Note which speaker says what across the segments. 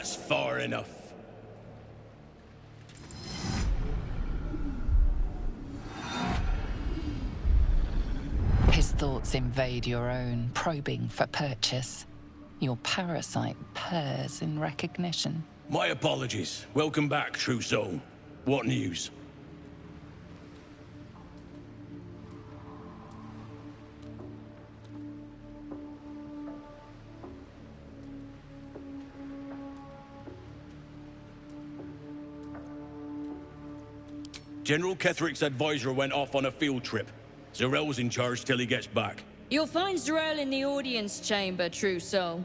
Speaker 1: That's far enough.
Speaker 2: His thoughts invade your own, probing for purchase. Your parasite purrs in recognition.
Speaker 1: My apologies. Welcome back, true soul. What news? General Ketherick's advisor went off on a field trip. Zarel's in charge till he gets back.
Speaker 3: You'll find Zarel in the audience chamber, true soul.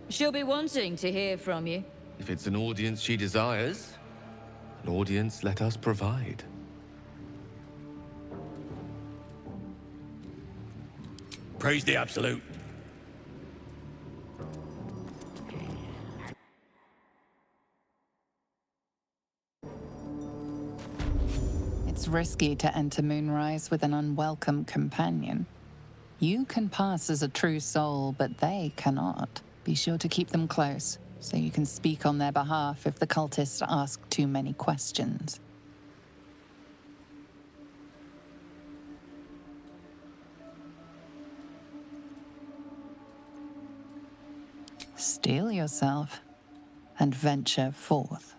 Speaker 3: She'll be wanting to hear from you.
Speaker 4: If it's an audience she desires, an audience let us provide.
Speaker 1: Praise the Absolute.
Speaker 2: It's risky to enter Moonrise with an unwelcome companion. You can pass as a true soul, but they cannot. Be sure to keep them close, so you can speak on their behalf if the cultists ask too many questions. Steel yourself and venture forth.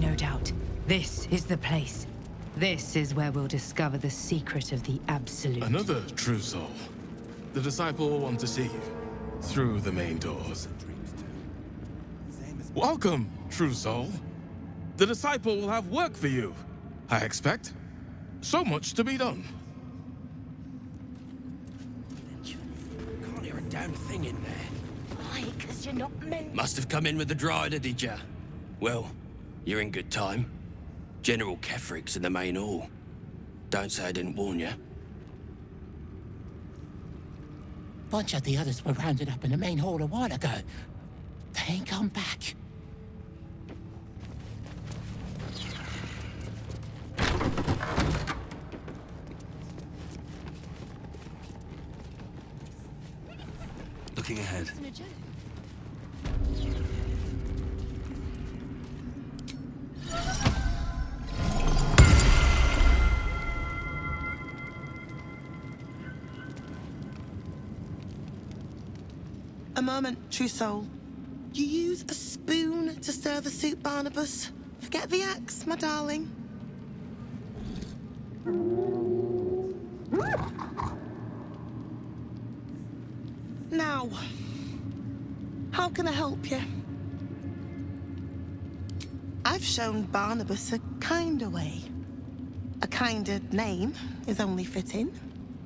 Speaker 5: No doubt. This is the place. This is where we'll discover the secret of the Absolute.
Speaker 6: Another true soul. The disciple will want to see you through the main doors. Welcome, true soul. The disciple will have work for you, I expect. So much to be done.
Speaker 1: Can't hear a damn thing in there.
Speaker 7: Why? Because you're not meant...
Speaker 1: Must have come in with the drider, did ya? Well, you're in good time. General Ketherick's in the main hall. Don't say I didn't warn you.
Speaker 7: Bunch of the others were rounded up in the main hall a while ago. They ain't come back.
Speaker 1: Looking ahead.
Speaker 8: A moment, true soul. You use a spoon to stir the soup, Barnabas. Forget the axe, my darling. Now, how can I help you? I've shown Barnabas a kinder way. A kinder name is only fitting.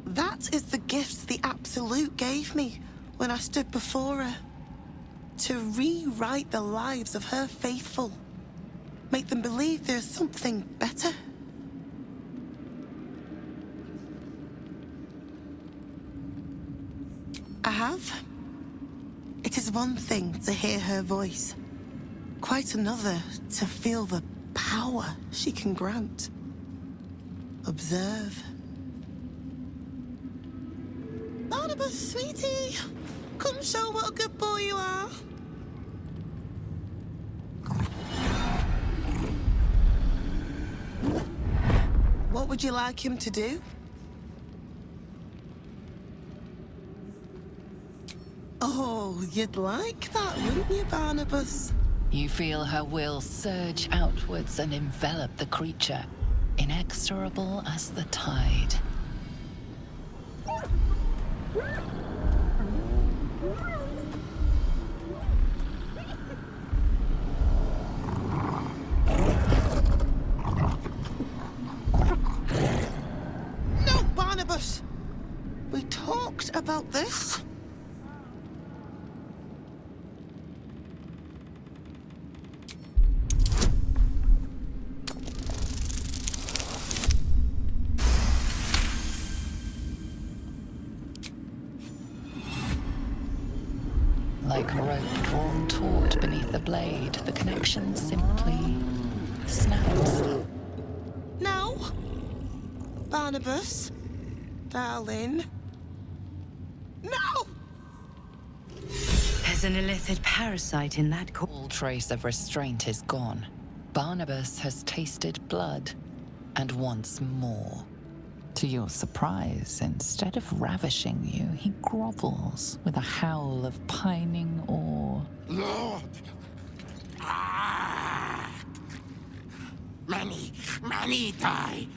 Speaker 8: That is the gift the Absolute gave me when I stood before her. To rewrite the lives of her faithful. Make them believe there's something better. I have. It is one thing to hear her voice. Quite another to feel the power she can grant. Observe. Barnabas, sweetie, come show what a good boy you are. What would you like him to do? Oh, you'd like that, wouldn't you, Barnabas?
Speaker 2: You feel her will surge outwards and envelop the creature, inexorable as the tide.
Speaker 8: about this?
Speaker 2: Like rope drawn taut beneath the blade, the connection simply snaps.
Speaker 8: No? Barnabas? Darling? No!
Speaker 5: There's an illithid parasite in that
Speaker 2: All trace of restraint is gone. Barnabas has tasted blood, and wants more. To your surprise, instead of ravishing you, he grovels with a howl of pining awe.
Speaker 7: Lord! Ah! Many die.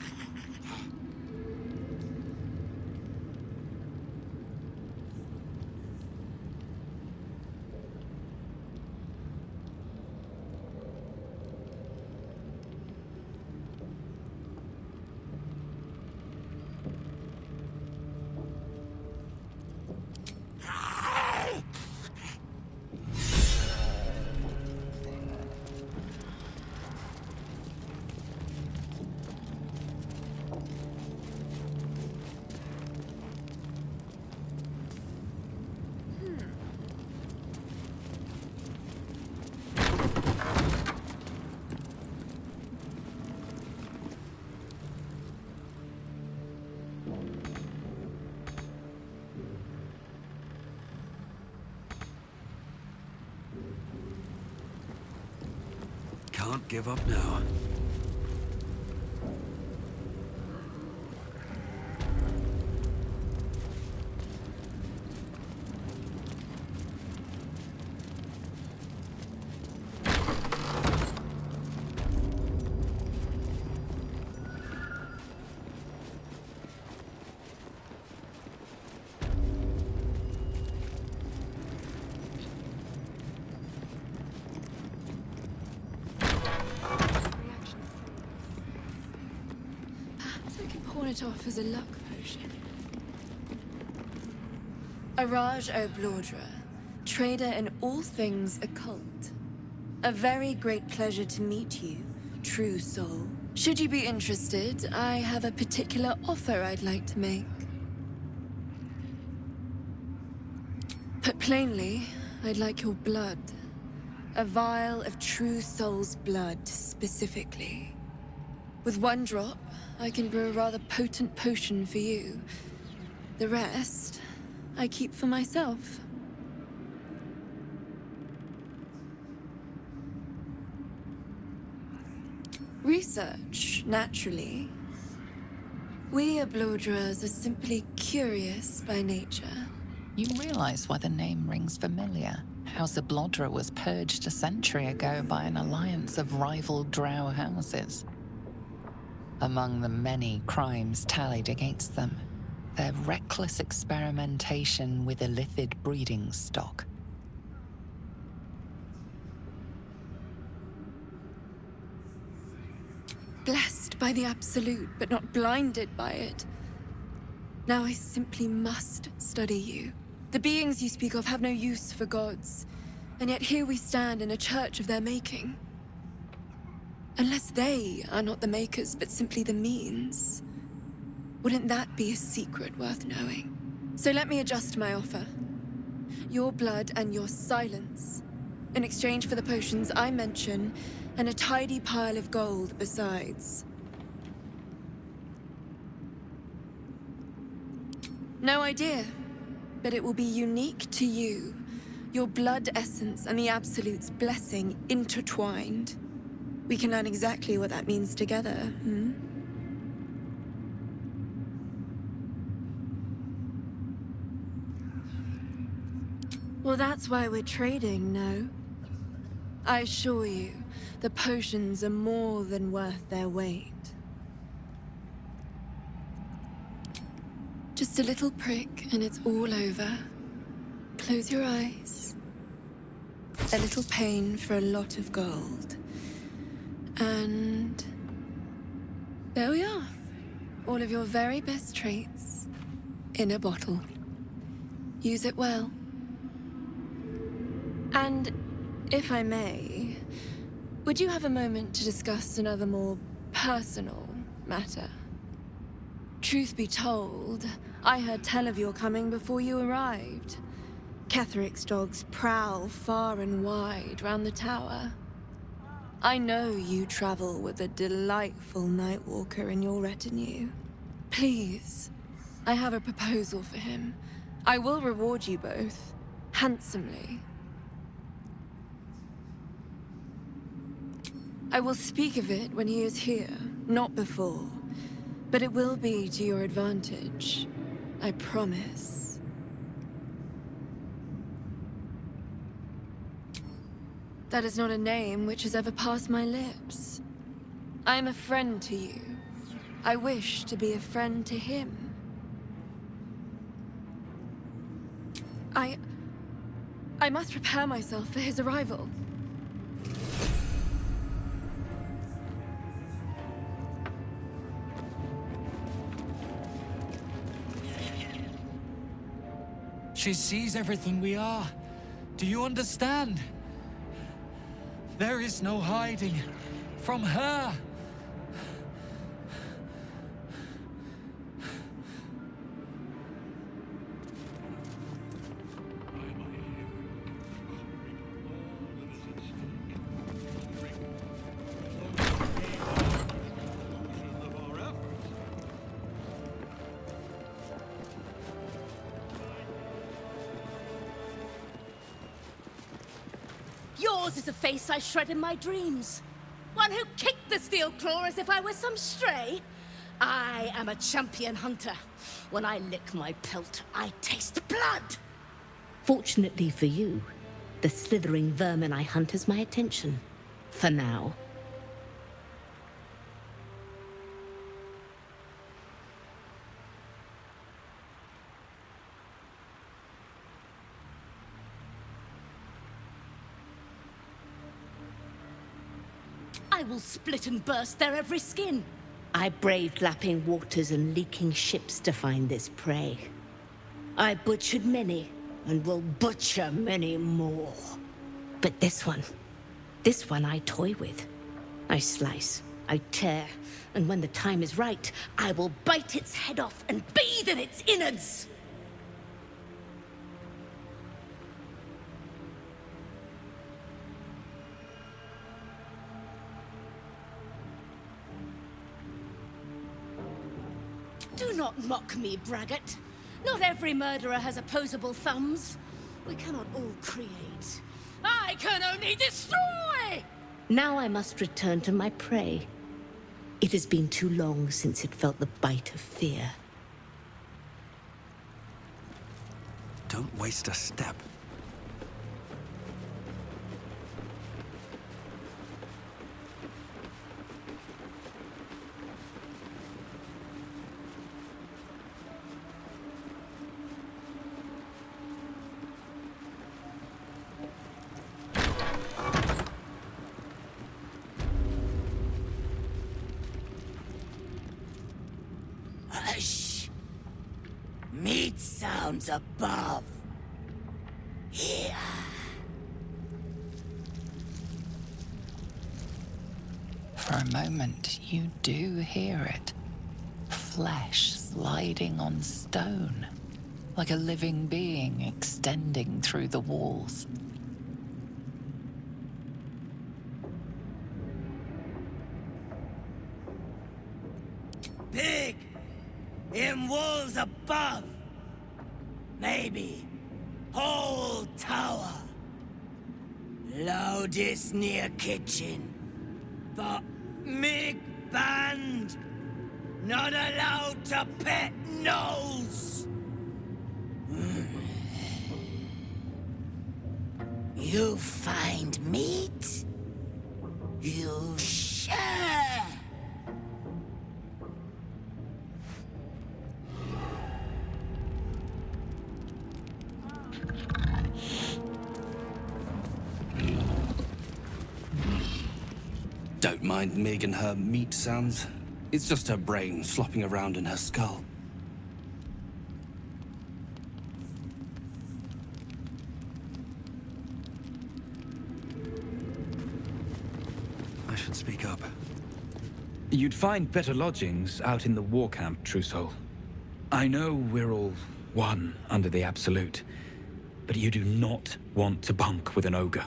Speaker 1: Can't give up now.
Speaker 9: It off as a luck potion. Araj O'Blordra, trader in all things occult. A very great pleasure to meet you, true soul. Should you be interested, I have a particular offer I'd like to make. Put plainly, I'd like your blood. A vial of true soul's blood, specifically. With one drop, I can brew a rather potent potion for you. The rest, I keep for myself. Research, naturally. We Ablodras are simply curious by nature.
Speaker 2: You realize why the name rings familiar. House Ablodra was purged a century ago by an alliance of rival drow houses. Among the many crimes tallied against them, their reckless experimentation with illithid breeding stock.
Speaker 9: Blessed by the Absolute, but not blinded by it. Now I simply must study you. The beings you speak of have no use for gods, and yet here we stand in a church of their making. Unless they are not the makers, but simply the means, wouldn't that be a secret worth knowing? So let me adjust my offer. Your blood and your silence, in exchange for the potions I mention, and a tidy pile of gold besides. No idea, but it will be unique to you. Your blood essence and the Absolute's blessing intertwined. We can learn exactly what that means together, hmm? Well, that's why we're trading, no? I assure you, the potions are more than worth their weight. Just a little prick and it's all over. Close your eyes. A little pain for a lot of gold. And there we are. All of your very best traits in a bottle. Use it well. And, if I may, would you have a moment to discuss another more personal matter? Truth be told, I heard tell of your coming before you arrived. Ketheric's dogs prowl far and wide round the tower. I know you travel with a delightful Nightwalker in your retinue. Please, I have a proposal for him. I will reward you both, handsomely. I will speak of it when he is here, not before. But it will be to your advantage. I promise. That is not a name which has ever passed my lips. I am a friend to you. I wish to be a friend to him. I must prepare myself for his arrival.
Speaker 10: She sees everything we are. Do you understand? There is no hiding from her.
Speaker 11: Yours is a face I shred in my dreams. One who kicked the steel claw as if I was some stray. I am a champion hunter. When I lick my pelt, I taste blood.
Speaker 12: Fortunately for you, the slithering vermin I hunt has my attention. For now.
Speaker 11: I will split and burst their every skin.
Speaker 12: I braved lapping waters and leaking ships to find this prey. I butchered many, and will butcher many more. But this one I toy with. I slice, I tear, and when the time is right, I will bite its head off and bathe in its innards!
Speaker 11: Do not mock me, braggart. Not every murderer has opposable thumbs. We cannot all create. I can only destroy!
Speaker 12: Now I must return to my prey. It has been too long since it felt the bite of fear.
Speaker 13: Don't waste a step.
Speaker 11: Hush! Meat sounds above. Here.
Speaker 2: For a moment, you do hear it. Flesh sliding on stone, like a living being extending through the walls.
Speaker 11: Big! In walls above! Maybe whole tower. Loudest near kitchen. But mig band! Not allowed to pet nose! You find meat? You share!
Speaker 1: Don't mind Mig and her meat sounds. It's just her brain slopping around in her skull.
Speaker 14: You'd find better lodgings out in the war camp, True Soul. I know we're all one under the Absolute, but you do not want to bunk with an ogre.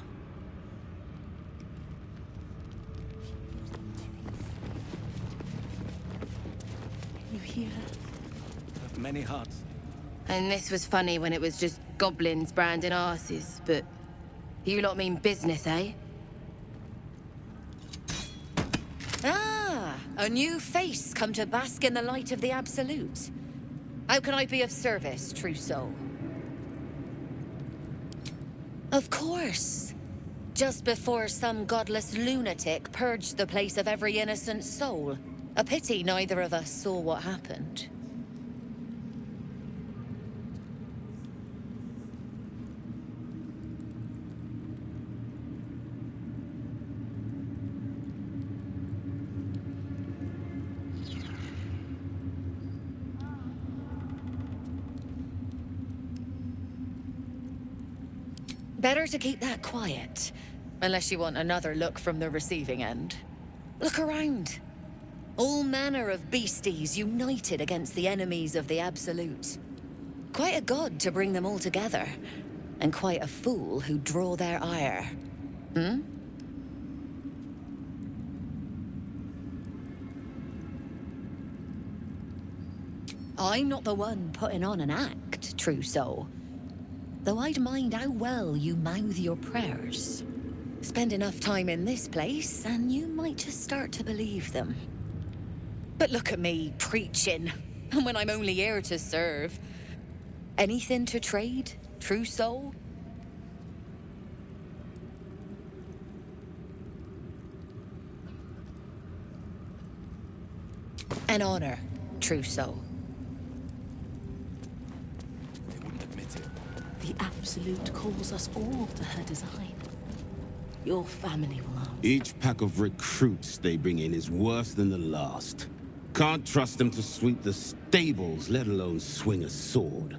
Speaker 11: You hear?
Speaker 13: Of many hearts.
Speaker 12: And this was funny when it was just goblins branding arses, but you lot mean business, eh?
Speaker 15: Ah, a new face come to bask in the light of the Absolute. How can I be of service, True Soul? Of course. Just before some godless lunatic purged the place of every innocent soul. A pity neither of us saw what happened. Better to keep that quiet, unless you want another look from the receiving end. Look around. All manner of beasties united against the enemies of the Absolute. Quite a god to bring them all together, and quite a fool who draw their ire. Hmm? I'm not the one putting on an act, True Soul. Though I'd mind how well you mouth your prayers. Spend enough time in this place, and you might just start to believe them. But look at me, preaching, and when I'm only here to serve. Anything to trade, True Soul? An honor, True Soul.
Speaker 11: The Absolute calls us all to her design. Your family will answer.
Speaker 16: Each pack of recruits they bring in is worse than the last. Can't trust them to sweep the stables, let alone swing a sword.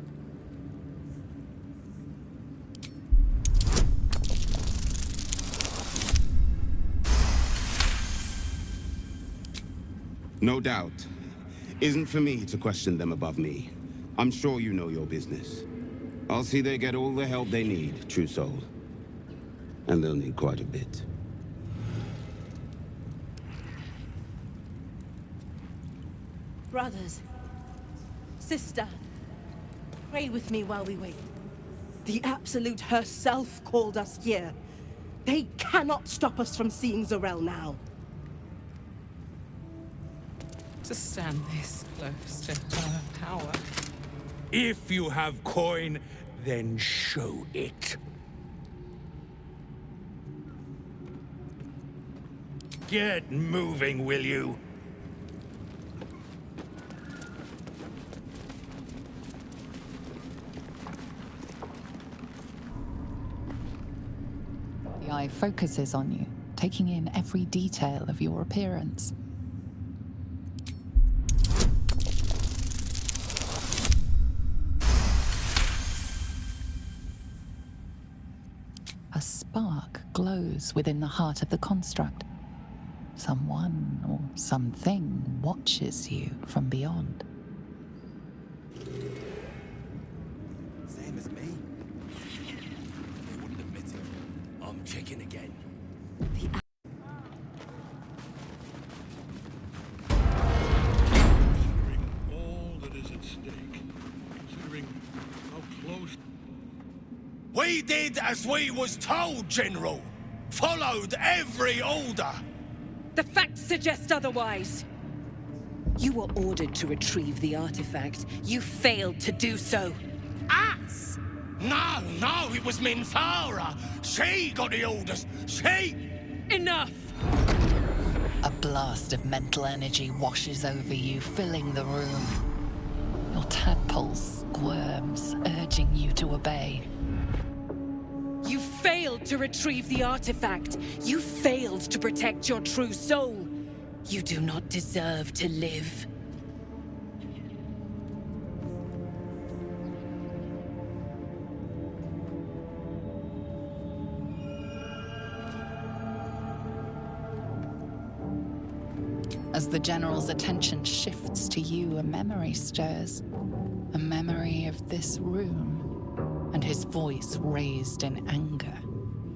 Speaker 16: No doubt. Isn't for me to question them above me. I'm sure you know your business. I'll see they get all the help they need, True Soul. And they'll need quite a bit.
Speaker 11: Brothers, sister, pray with me while we wait. The Absolute herself called us here. They cannot stop us from seeing Zorel now.
Speaker 17: To stand this close to her power.
Speaker 18: If you have coin, then show it. Get moving, will you?
Speaker 2: The eye focuses on you, taking in every detail of your appearance. A spark glows within the heart of the construct. Someone or something watches you from beyond.
Speaker 1: Same as me. They wouldn't admit it. I'm checking again.
Speaker 6: Considering all that is at stake, considering how close...
Speaker 18: We did as we was told, General. Followed every order.
Speaker 19: The facts suggest otherwise. You were ordered to retrieve the artifact. You failed to do so.
Speaker 18: Us? No, it was Minthara. She got the orders. She...
Speaker 19: Enough!
Speaker 2: A blast of mental energy washes over you, filling the room. Your tadpole squirms, urging you to obey.
Speaker 19: You failed to retrieve the artifact. You failed to protect your true soul. You do not deserve to live.
Speaker 2: As the General's attention shifts to you, a memory stirs. A memory of this room, and his voice raised in anger.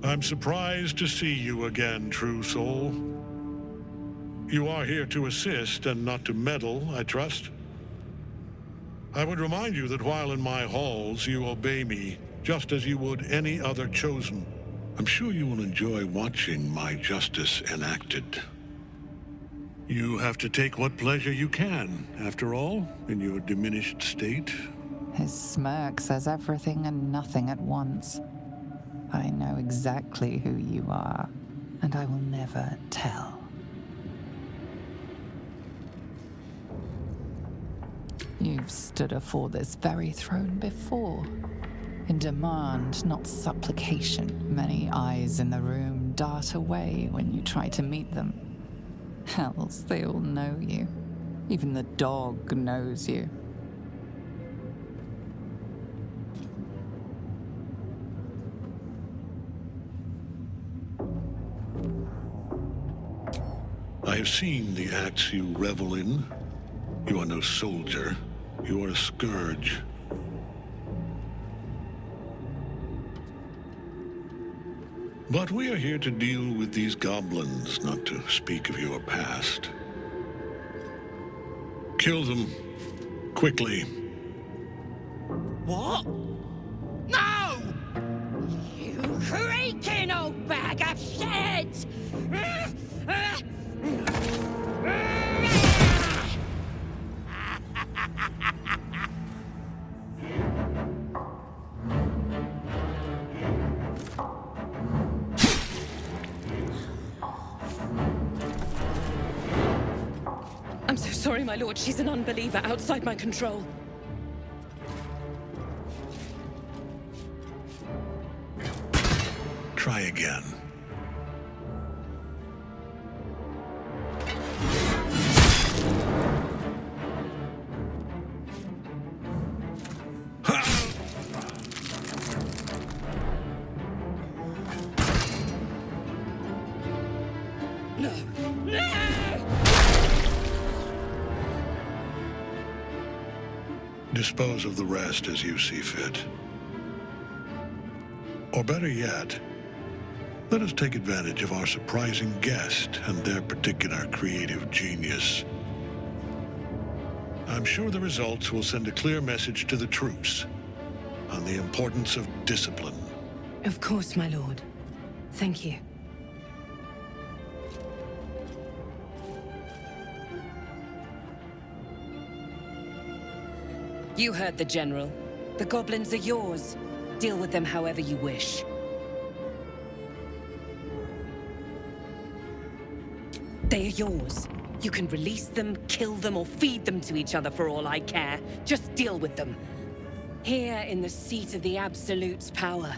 Speaker 20: I'm surprised to see you again, true soul. You are here to assist and not to meddle, I trust. I would remind you that while in my halls, you obey me, just as you would any other chosen. I'm sure you will enjoy watching my justice enacted. You have to take what pleasure you can, after all, in your diminished state.
Speaker 2: His smirk says everything and nothing at once. I know exactly who you are, and I will never tell. You've stood afore this very throne before. In demand, not supplication. Many eyes in the room dart away when you try to meet them. Hells, they all know you. Even the dog knows you.
Speaker 20: I have seen the acts you revel in. You are no soldier. You are a scourge. But we are here to deal with these goblins, not to speak of your past. Kill them. Quickly.
Speaker 11: What? No! You creaking old bag of shit!
Speaker 19: I'm so sorry, my lord. She's an unbeliever outside my control.
Speaker 20: Try again. Dispose of the rest as you see fit. Or better yet, let us take advantage of our surprising guest and their particular creative genius. I'm sure the results will send a clear message to the troops on the importance of discipline.
Speaker 5: Of course, my lord. Thank you.
Speaker 19: You heard the General. The goblins are yours. Deal with them however you wish. They are yours. You can release them, kill them, or feed them to each other for all I care. Just deal with them. Here in the seat of the Absolute's power,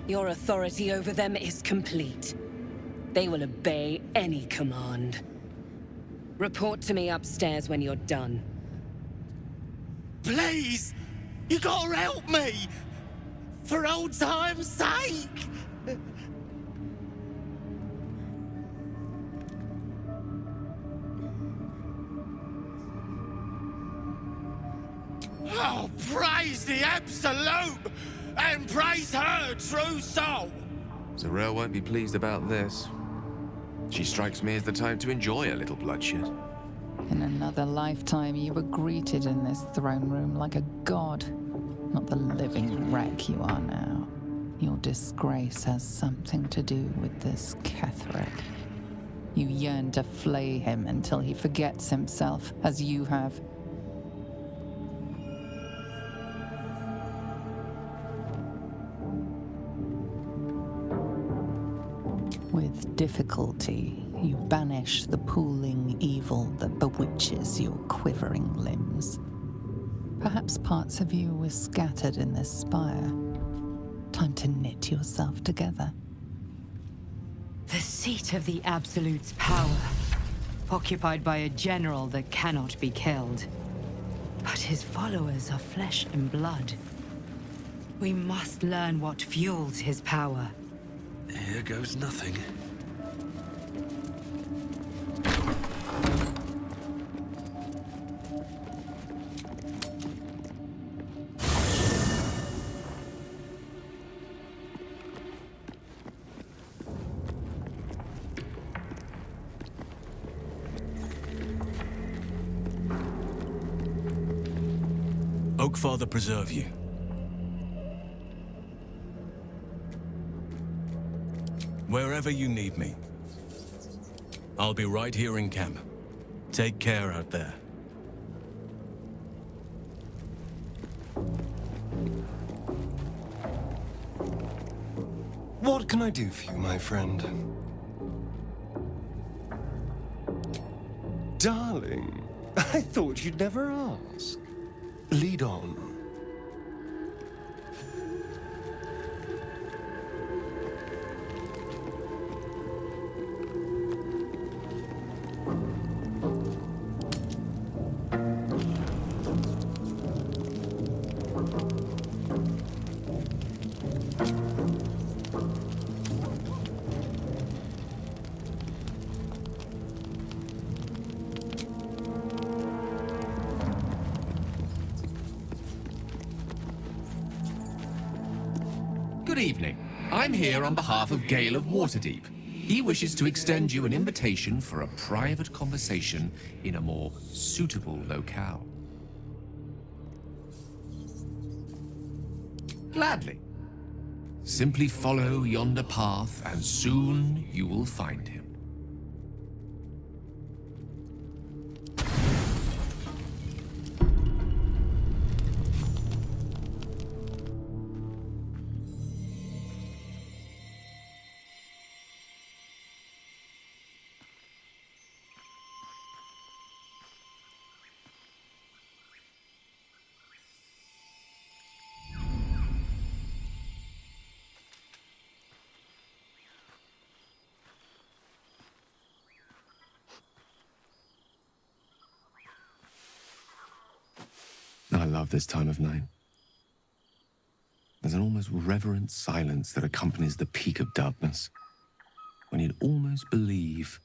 Speaker 19: your authority over them is complete. They will obey any command. Report to me upstairs when you're done.
Speaker 18: Please! You gotta help me! For old time's sake! Oh, praise the Absolute! And praise her true soul!
Speaker 4: Zarel won't be pleased about this. She strikes me as the type to enjoy a little bloodshed.
Speaker 2: In another lifetime, you were greeted in this throne room like a god, not the living wreck you are now. Your disgrace has something to do with this Ketheric. You yearn to flay him until he forgets himself, as you have. With difficulty, you banish the pooling evil that bewitches your quivering limbs. Perhaps parts of you were scattered in this spire. Time to knit yourself together.
Speaker 5: The seat of the Absolute's power, occupied by a general that cannot be killed. But his followers are flesh and blood. We must learn what fuels his power.
Speaker 13: Here goes nothing.
Speaker 18: Oakfather preserve you. Wherever you need me, I'll be right here in camp. Take care out there.
Speaker 21: What can I do for you, my friend? Darling, I thought you'd never ask. Lead on.
Speaker 4: Good evening. I'm here on behalf of Gale of Waterdeep. He wishes to extend you an invitation for a private conversation in a more suitable locale. Gladly. Simply follow yonder path, and soon you will find him. I love this time of night. There's an almost reverent silence that accompanies the peak of darkness, when you'd almost believe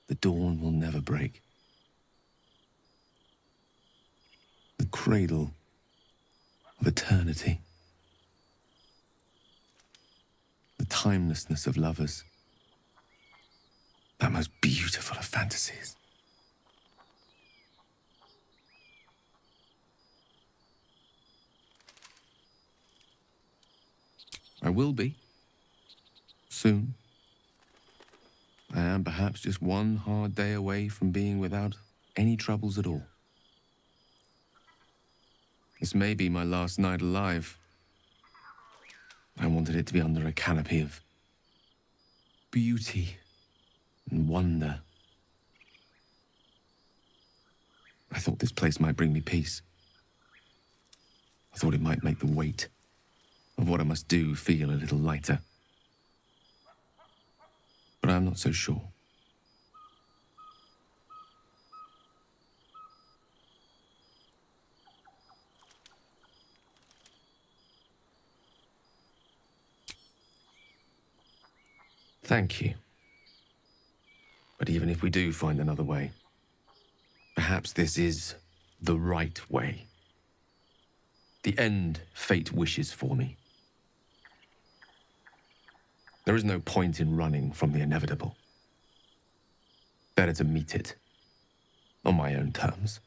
Speaker 4: the dawn will never break. The cradle of eternity. The timelessness of lovers. That most beautiful of fantasies. I will be. Soon. I am perhaps just one hard day away from being without any troubles at all. This may be my last night alive. I wanted it to be under a canopy of beauty and wonder. I thought this place might bring me peace. I thought it might make the weight of what I must do feel a little lighter. But I'm not so sure. Thank you. But even if we do find another way, perhaps this is the right way. The end fate wishes for me. There is no point in running from the inevitable. Better to meet it on my own terms.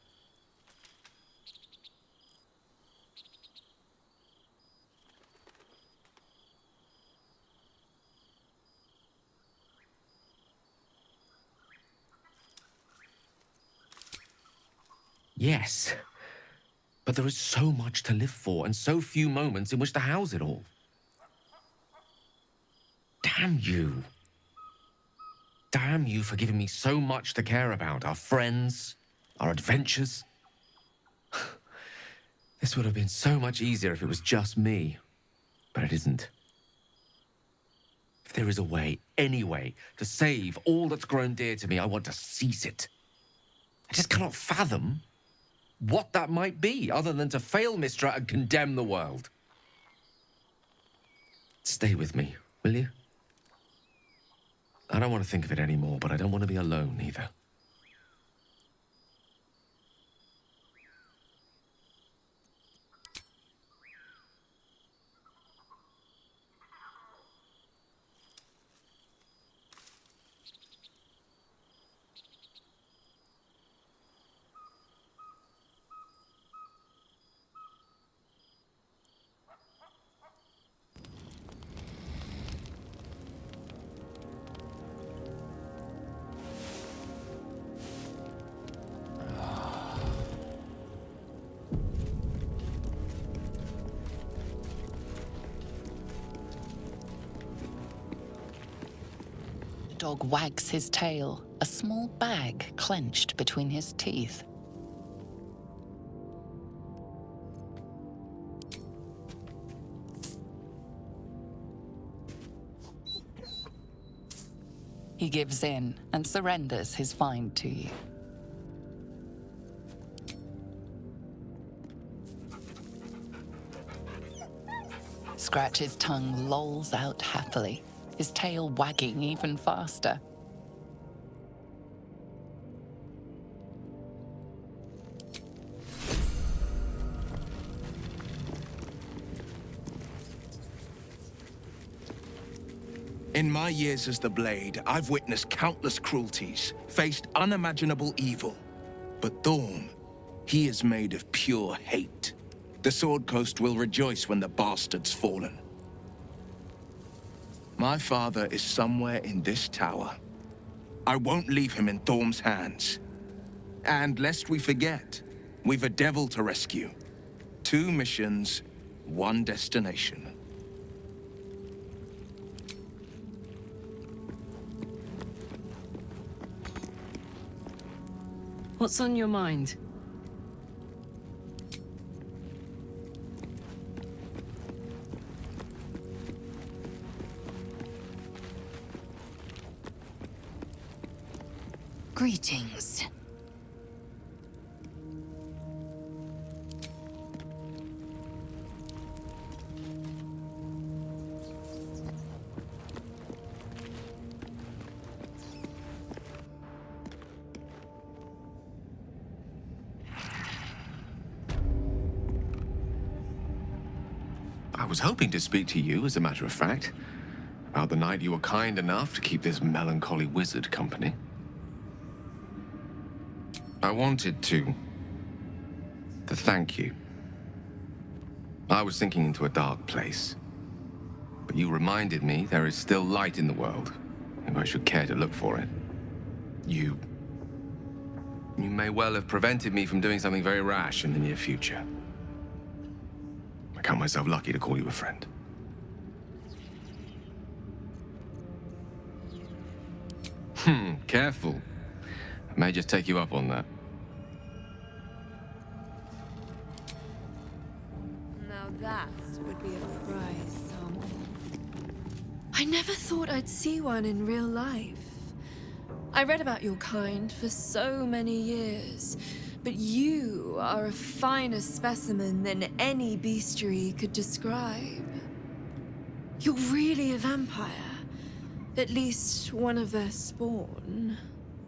Speaker 4: Yes, but there is so much to live for and so few moments in which to house it all. Damn you. Damn you for giving me so much to care about. Our friends, our adventures. This would have been so much easier if it was just me. But it isn't. If there is a way, any way, to save all that's grown dear to me, I want to seize it. I just cannot fathom what that might be, other than to fail Nuestra and condemn the world. Stay with me, will you? I don't want to think of it anymore, but I don't want to be alone either.
Speaker 2: dog wags his tail, a small bag clenched between his teeth. He gives in and surrenders his find to you. Scratch's tongue lolls out happily, his tail wagging even faster.
Speaker 18: In my years as the Blade, I've witnessed countless cruelties, faced unimaginable evil. But Thorm, he is made of pure hate. The Sword Coast will rejoice when the bastard's fallen. My father is somewhere in this tower. I won't leave him in Thorm's hands. And lest we forget, we've a devil to rescue. 2 missions, 1 destination.
Speaker 19: What's on your mind?
Speaker 15: Greetings.
Speaker 4: I was hoping to speak to you, as a matter of fact, about the night you were kind enough to keep this melancholy wizard company. I wanted to thank you. I was sinking into a dark place, but you reminded me there is still light in the world, if I should care to look for it. You may well have prevented me from doing something very rash in the near future. I count myself lucky to call you a friend. Careful. I may just take you up on that.
Speaker 9: Now that would be a prize sample. I never thought I'd see one in real life. I read about your kind for so many years, but you are a finer specimen than any bestiary could describe. You're really a vampire. At least one of their spawn.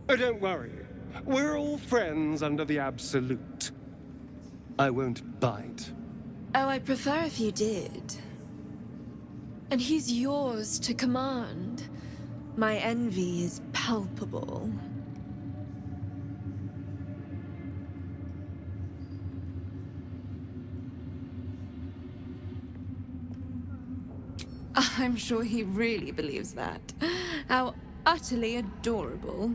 Speaker 21: Oh, don't worry. We're all friends under the Absolute. I won't bite.
Speaker 9: Oh, I'd prefer if you did. And he's yours to command. My envy is palpable. I'm sure he really believes that. How utterly adorable.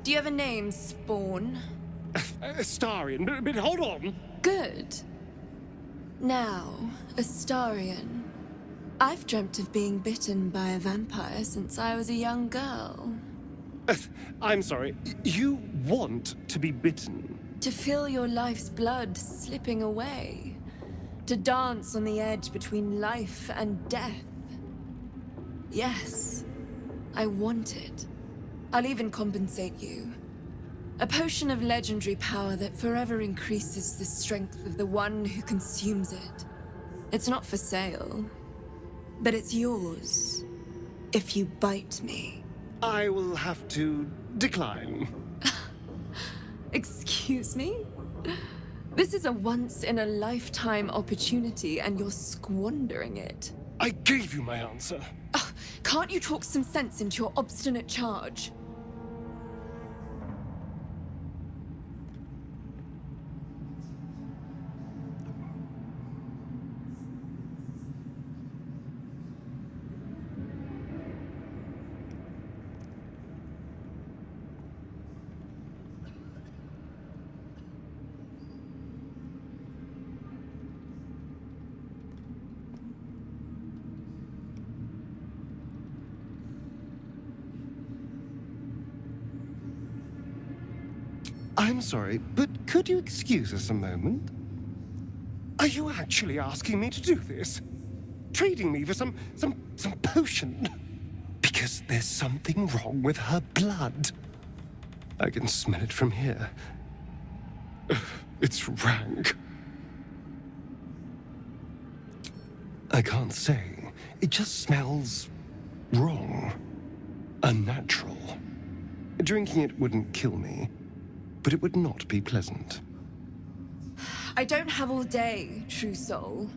Speaker 9: Do you have a name, Spawn?
Speaker 21: Astarion, but hold on.
Speaker 9: Good. Now, Astarion. I've dreamt of being bitten by a vampire since I was a young girl.
Speaker 21: I'm sorry, you want to be bitten?
Speaker 9: To feel your life's blood slipping away. To dance on the edge between life and death. Yes, I want it. I'll even compensate you. A potion of legendary power that forever increases the strength of the one who consumes it. It's not for sale, but it's yours if you bite me.
Speaker 21: I will have to decline.
Speaker 9: Excuse me? This is a once-in-a-lifetime opportunity, and you're squandering it.
Speaker 21: I gave you my answer.
Speaker 9: Can't you talk some sense into your obstinate charge?
Speaker 21: I'm sorry, but could you excuse us a moment? Are you actually asking me to do this? Trading me for some potion? Because there's something wrong with her blood. I can smell it from here. It's rank. I can't say. It just smells wrong. Unnatural. Drinking it wouldn't kill me, but it would not be pleasant.
Speaker 9: I don't have all day, true soul.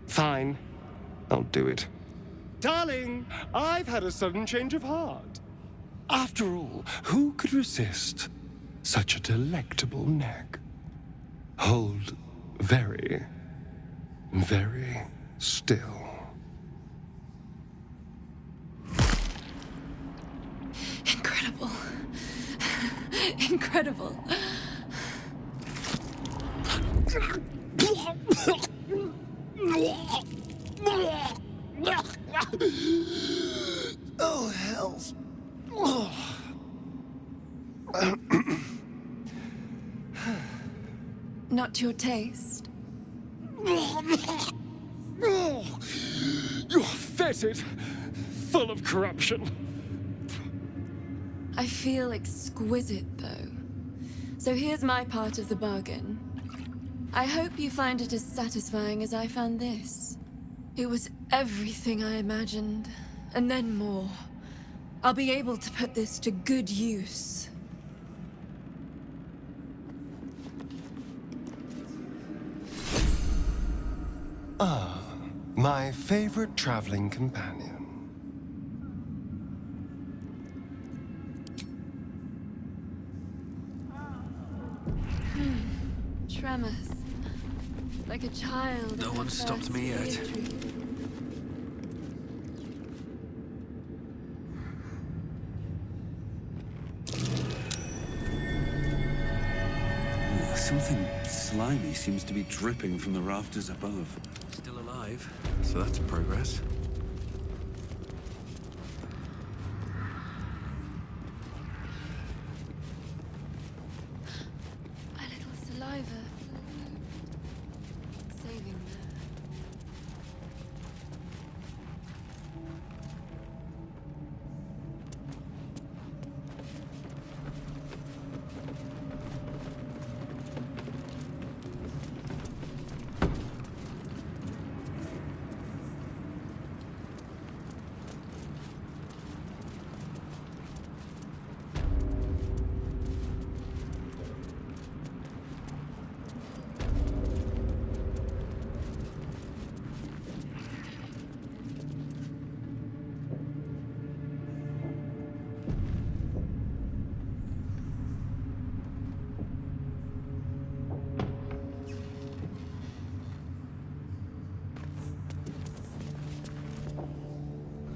Speaker 21: Fine. I'll do it. Darling, I've had a sudden change of heart. After all, who could resist such a delectable neck? Hold very, very still.
Speaker 9: Incredible. Incredible.
Speaker 21: Oh, hells.
Speaker 9: Not to your taste.
Speaker 21: You're fetid, full of corruption.
Speaker 9: I feel exquisite, though. So here's my part of the bargain. I hope you find it as satisfying as I found this. It was everything I imagined, and then more. I'll be able to put this to good use.
Speaker 21: Ah, my favorite traveling companion.
Speaker 9: Tremors. Like a child.
Speaker 3: No one stopped me yet.
Speaker 13: Something slimy seems to be dripping from the rafters above.
Speaker 3: Still alive, so that's progress.
Speaker 9: A little saliva. Saving there.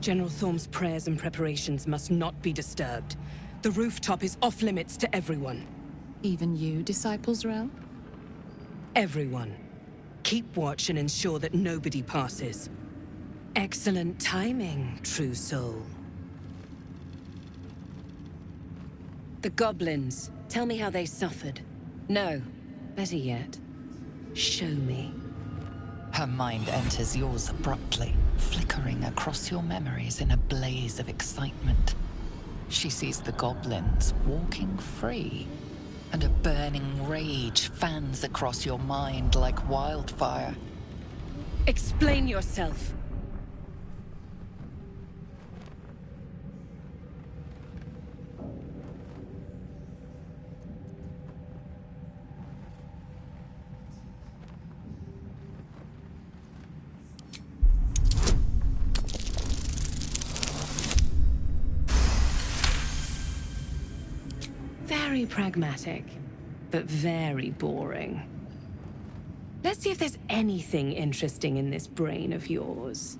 Speaker 19: General Thorm's prayers and preparations must not be disturbed. The rooftop is off limits to everyone.
Speaker 22: Even you, Disciple Zrel?
Speaker 19: Everyone. Keep watch and ensure that nobody passes. Excellent timing, true soul. The goblins. Tell me how they suffered. No, better yet, show me.
Speaker 2: Her mind enters yours abruptly, flickering across your memories in a blaze of excitement. She sees the goblins walking free, and a burning rage fans across your mind like wildfire.
Speaker 19: Explain yourself. Very pragmatic, but very boring. Let's see if there's anything interesting in this brain of yours.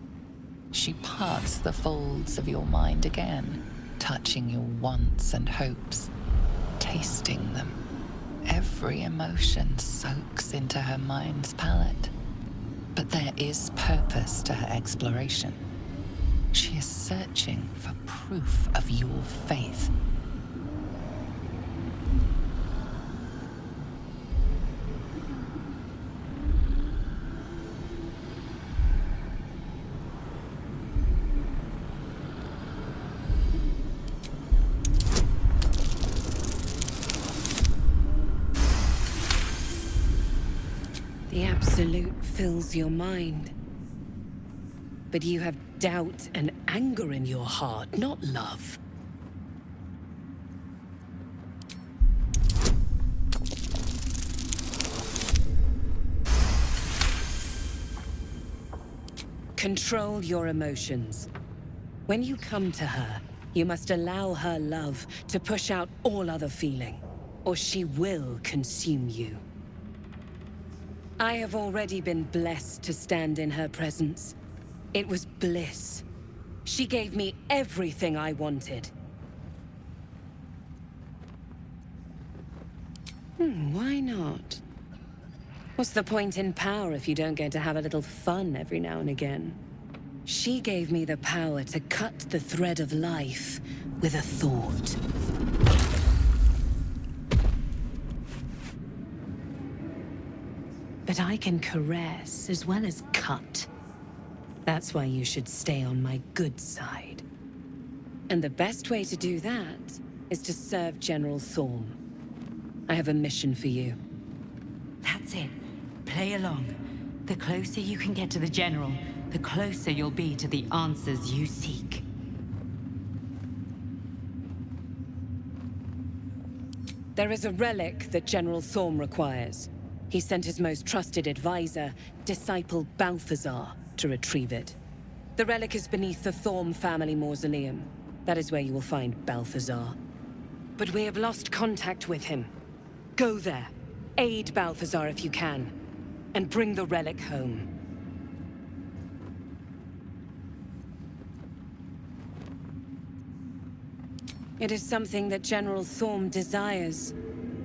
Speaker 2: She parts the folds of your mind again, touching your wants and hopes, tasting them. Every emotion soaks into her mind's palette. But there is purpose to her exploration. She is searching for proof of your faith.
Speaker 19: The Absolute fills your mind. But you have doubt and anger in your heart, not love. Control your emotions. When you come to her, you must allow her love to push out all other feeling, or she will consume you. I have already been blessed to stand in her presence. It was bliss. She gave me everything I wanted. Why not? What's the point in power if you don't get to have a little fun every now and again? She gave me the power to cut the thread of life with a thought. But I can caress as well as cut. That's why you should stay on my good side. And the best way to do that is to serve General Thorm. I have a mission for you.
Speaker 5: That's it. Play along. The closer you can get to the General, the closer you'll be to the answers you seek.
Speaker 19: There is a relic that General Thorm requires. He sent his most trusted advisor, disciple Balthazar, to retrieve it. The relic is beneath the Thorm family mausoleum. That is where you will find Balthazar. But we have lost contact with him. Go there, aid Balthazar if you can, and bring the relic home. It is something that General Thorm desires,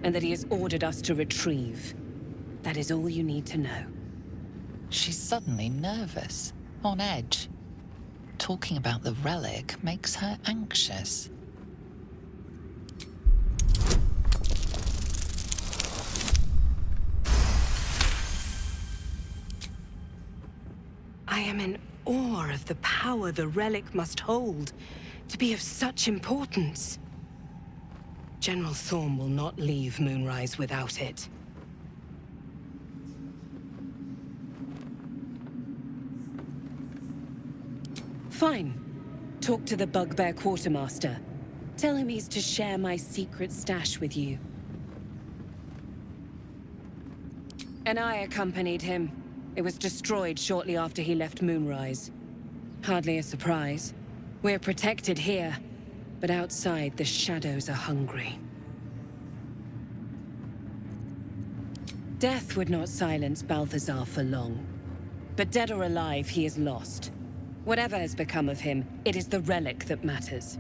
Speaker 19: and that he has ordered us to retrieve. That is all you need to know.
Speaker 2: She's suddenly nervous, on edge. Talking about the relic makes her anxious.
Speaker 19: I am in awe of the power the relic must hold to be of such importance. General Thorm will not leave Moonrise without it. Fine. Talk to the Bugbear Quartermaster. Tell him he's to share my secret stash with you. And I accompanied him. It was destroyed shortly after he left Moonrise. Hardly a surprise. We're protected here, but outside the shadows are hungry. Death would not silence Balthazar for long. But dead or alive, he is lost. Whatever has become of him, it is the relic that matters.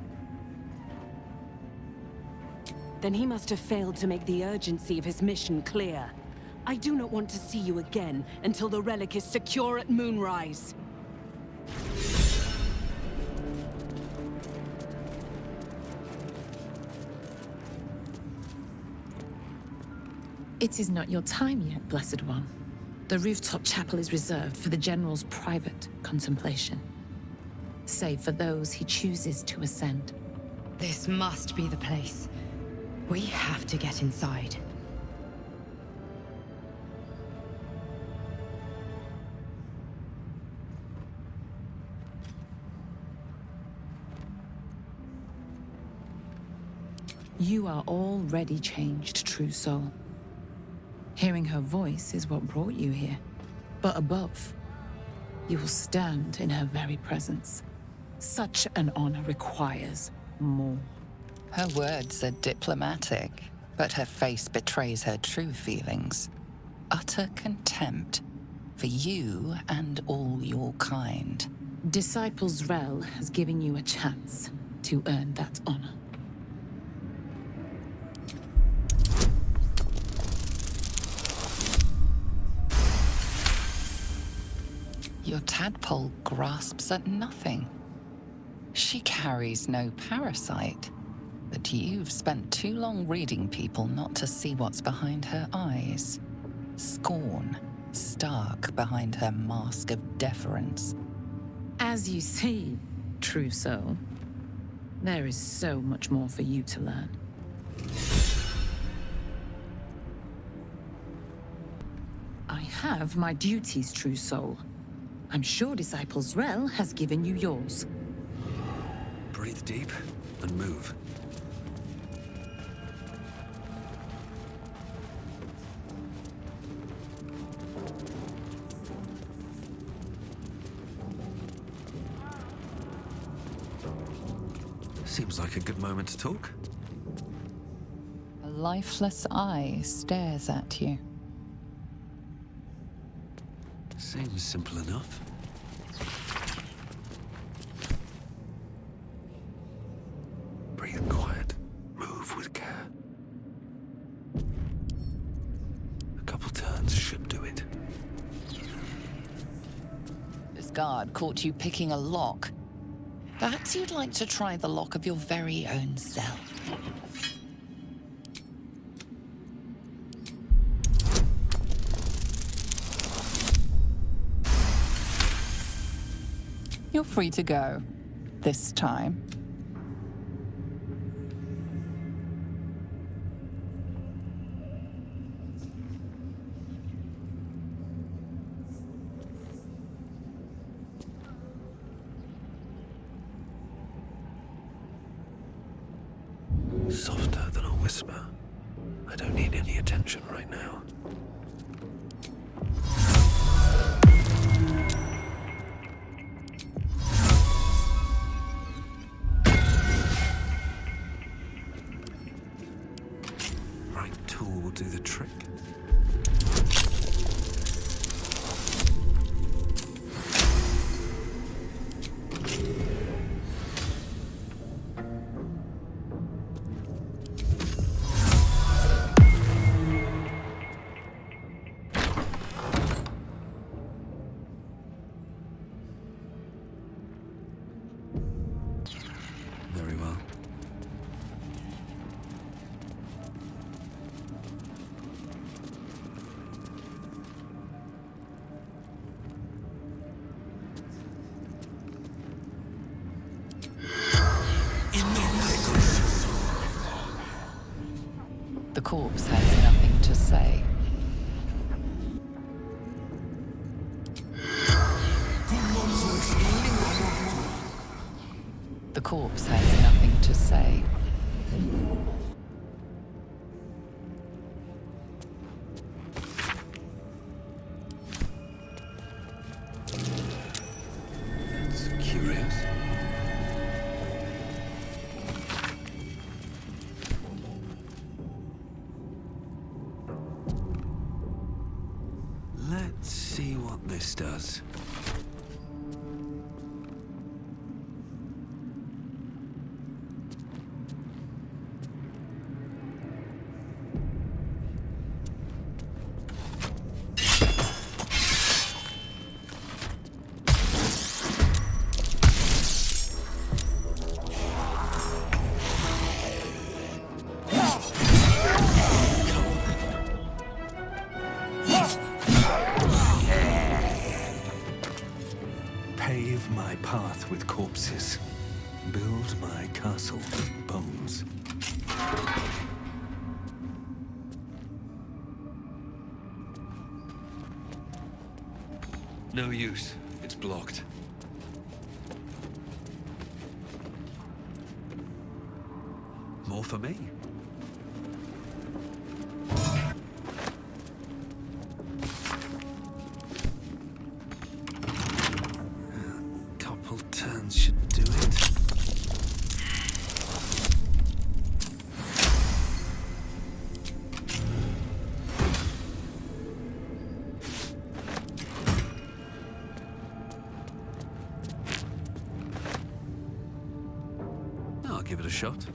Speaker 19: Then he must have failed to make the urgency of his mission clear. I do not want to see you again until the relic is secure at Moonrise.
Speaker 22: It is not your time yet, Blessed One. The rooftop chapel is reserved for the General's private contemplation, save for those he chooses to ascend.
Speaker 5: This must be the place. We have to get inside.
Speaker 22: You are already changed, true soul. Hearing her voice is what brought you here. But above, you will stand in her very presence. Such an honor requires more.
Speaker 2: Her words are diplomatic, but her face betrays her true feelings. Utter contempt for you and all your kind.
Speaker 22: Disciples Rel has given you a chance to earn that honor.
Speaker 2: Your tadpole grasps at nothing. She carries no parasite, but you've spent too long reading people not to see what's behind her eyes. Scorn, stark behind her mask of deference.
Speaker 22: As you see, true soul, there is so much more for you to learn. I have my duties, true soul. I'm sure Disciples Rel has given you yours.
Speaker 3: Breathe deep and move. Seems like a good moment to talk.
Speaker 2: A lifeless eye stares at you.
Speaker 3: Seems simple enough. Breathe quiet. Move with care. A couple turns should do it.
Speaker 2: This guard caught you picking a lock. Perhaps you'd like to try the lock of your very own cell. You're free to go. This time.
Speaker 3: Softer than a whisper. I don't need any attention right now. Right tool will do the trick. Very well.
Speaker 2: The corpse has nothing to say. The corpse has nothing to say.
Speaker 3: That's curious. Let's see what this does. Pave my path with corpses. Build my castle with bones. No use. It's blocked. More for me. Couple turns should do it. I'll give it a shot.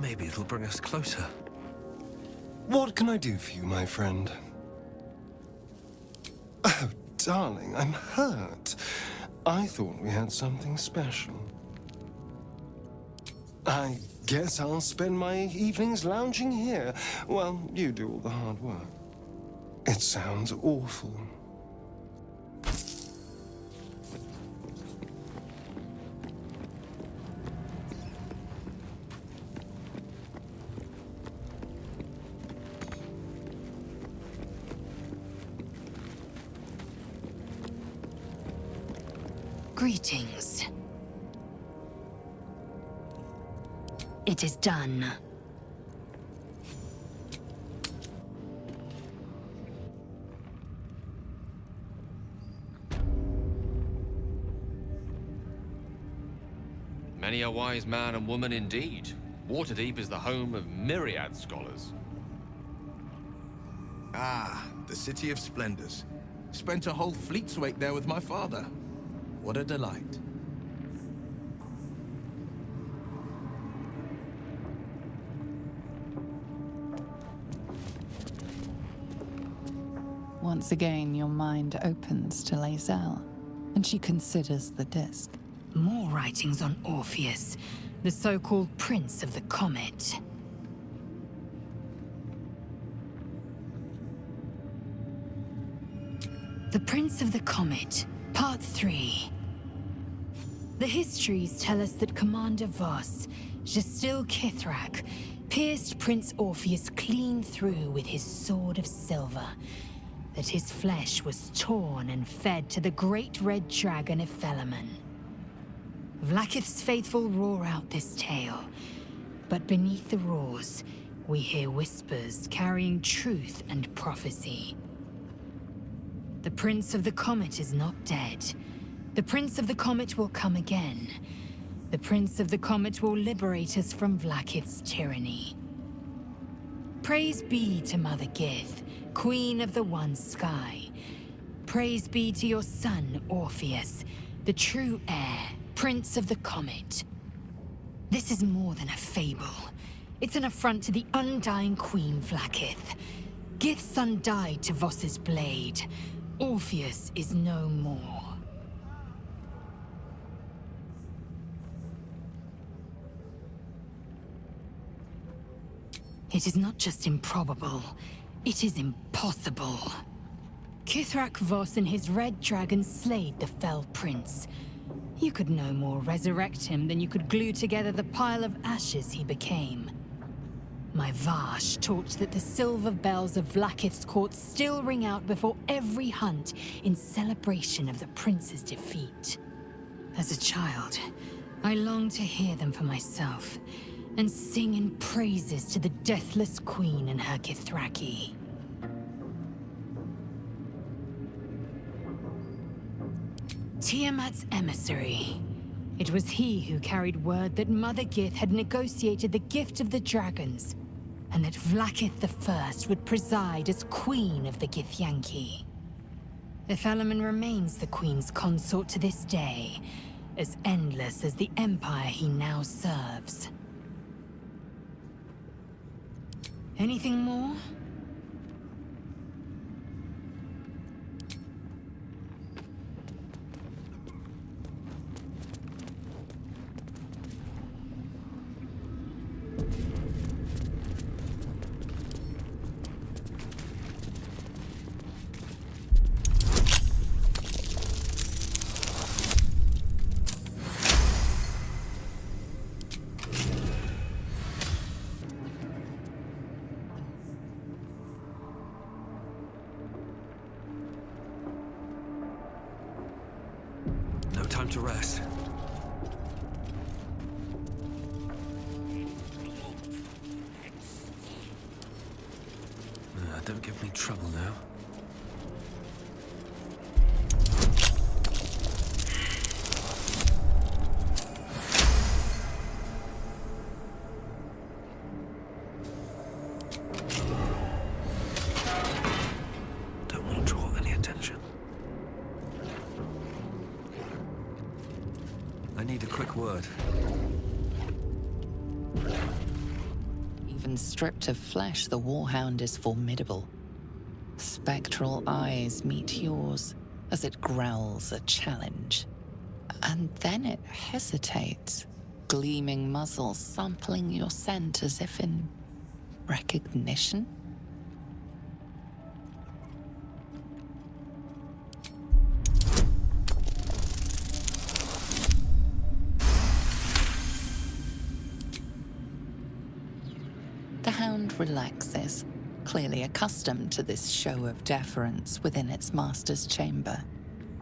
Speaker 3: Maybe it'll bring us closer.
Speaker 21: What can I do for you, my friend? Oh, darling, I'm hurt. I thought we had something special. I guess I'll spend my evenings lounging here while you do all the hard work. It sounds awful.
Speaker 5: Greetings. It is done.
Speaker 4: Many a wise man and woman indeed. Waterdeep is the home of myriad scholars.
Speaker 18: Ah, the City of Splendors. Spent a whole fleet's weight there with my father. What a delight.
Speaker 2: Once again, your mind opens to Lae'zel, and she considers the disc.
Speaker 5: More writings on Orpheus, the so-called Prince of the Comet. The Prince of the Comet, Part 3. The histories tell us that Commander Voss, Gestil Kithrak, pierced Prince Orpheus clean through with his sword of silver, that his flesh was torn and fed to the great red dragon Ephelaman. Vlaakith's faithful roar out this tale, but beneath the roars, we hear whispers carrying truth and prophecy. The Prince of the Comet is not dead. The Prince of the Comet will come again. The Prince of the Comet will liberate us from Vlaakith's tyranny. Praise be to Mother Gith, Queen of the One Sky. Praise be to your son, Orpheus, the true heir, Prince of the Comet. This is more than a fable. It's an affront to the undying Queen Vlaakith. Gith's son died to Voss's blade. Orpheus is no more. It is not just improbable, it is impossible. Kithrak Voss and his red dragon slayed the fell prince. You could no more resurrect him than you could glue together the pile of ashes he became. My Vash taught that the silver bells of Vlaakith's court still ring out before every hunt in celebration of the prince's defeat. As a child, I longed to hear them for myself, and sing in praises to the deathless queen and her Kithraki. Tiamat's emissary. It was he who carried word that Mother Gith had negotiated the gift of the dragons, and that Vlaakith I would preside as Queen of the Githyanki. Ephelaman remains the Queen's consort to this day, as endless as the empire he now serves. Anything more?
Speaker 3: Time to rest. Don't give me trouble now. Don't want to draw any attention. I need a quick word.
Speaker 2: even stripped of flesh, the warhound is formidable. Spectral eyes meet yours as it growls a challenge. And then it hesitates, gleaming muzzle sampling your scent as if in recognition. The hound relaxes, clearly accustomed to this show of deference within its master's chamber.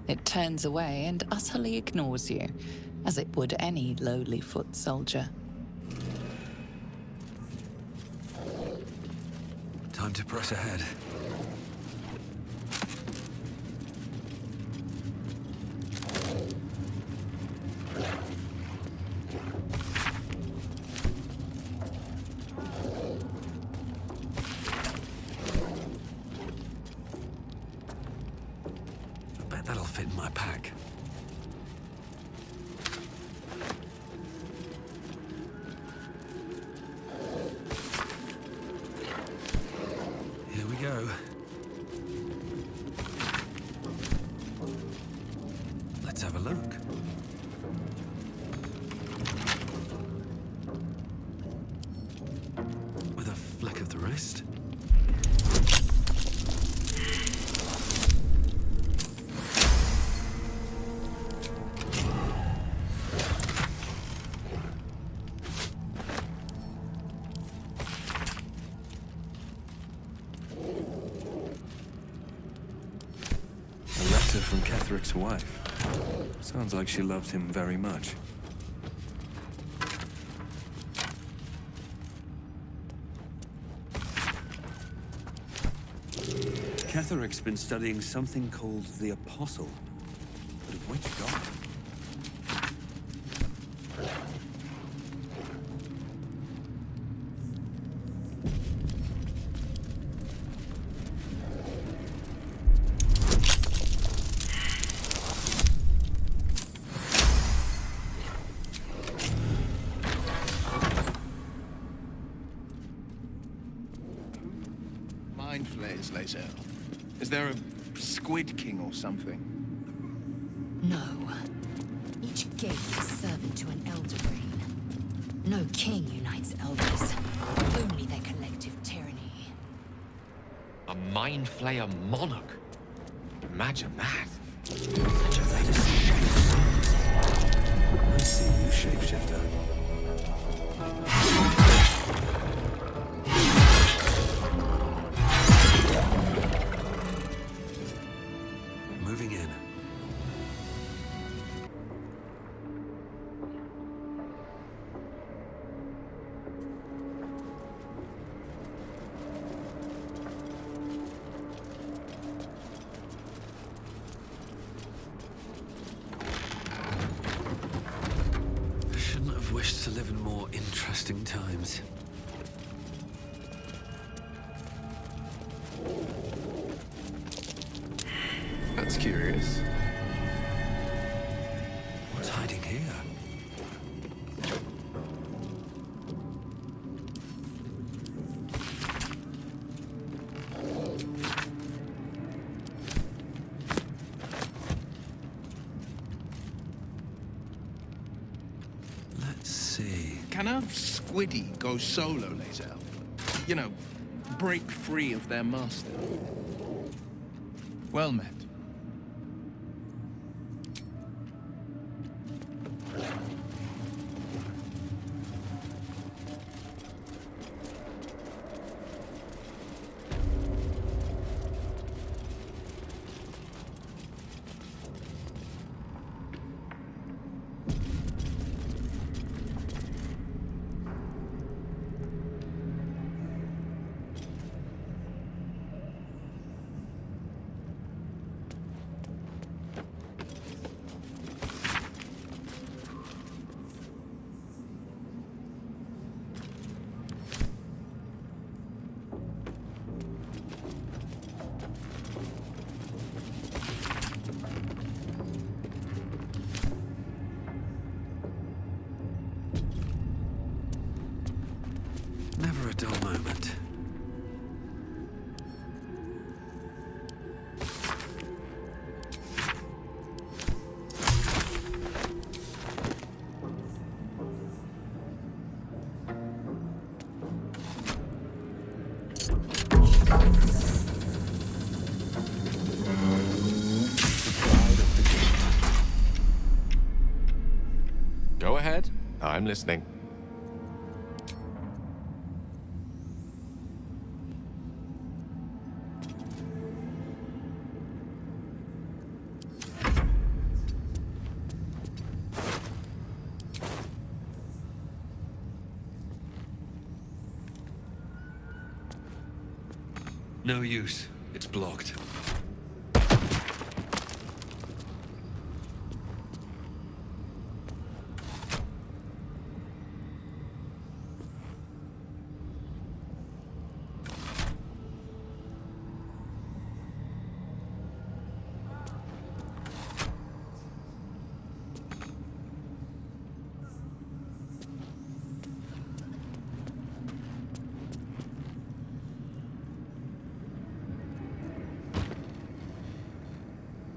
Speaker 2: It turns away and utterly ignores you, as it would any lowly foot soldier.
Speaker 3: Time to press ahead. That'll fit in my pack. Here we go. Let's have a look. With a flick of the wrist. From Ketheric's wife. Sounds like she loved him very much. Ketheric's been studying something called the Apostle. But of which god?
Speaker 18: Is there a Squid King or something?
Speaker 15: No. Each gate is servant to an elder brain. No king unites elders, only their collective tyranny.
Speaker 4: A mind flayer monarch? Imagine that.
Speaker 3: Such a legacy. I see you, shapeshifter. Moving in. I shouldn't have wished to live in more interesting times.
Speaker 4: That's curious.
Speaker 3: What's hiding here? Let's see.
Speaker 18: Can a squiddy go solo, Lazel? You know, break free of their master. Well met.
Speaker 3: dull moment.
Speaker 4: Go ahead. I'm listening.
Speaker 3: No use. It's blocked.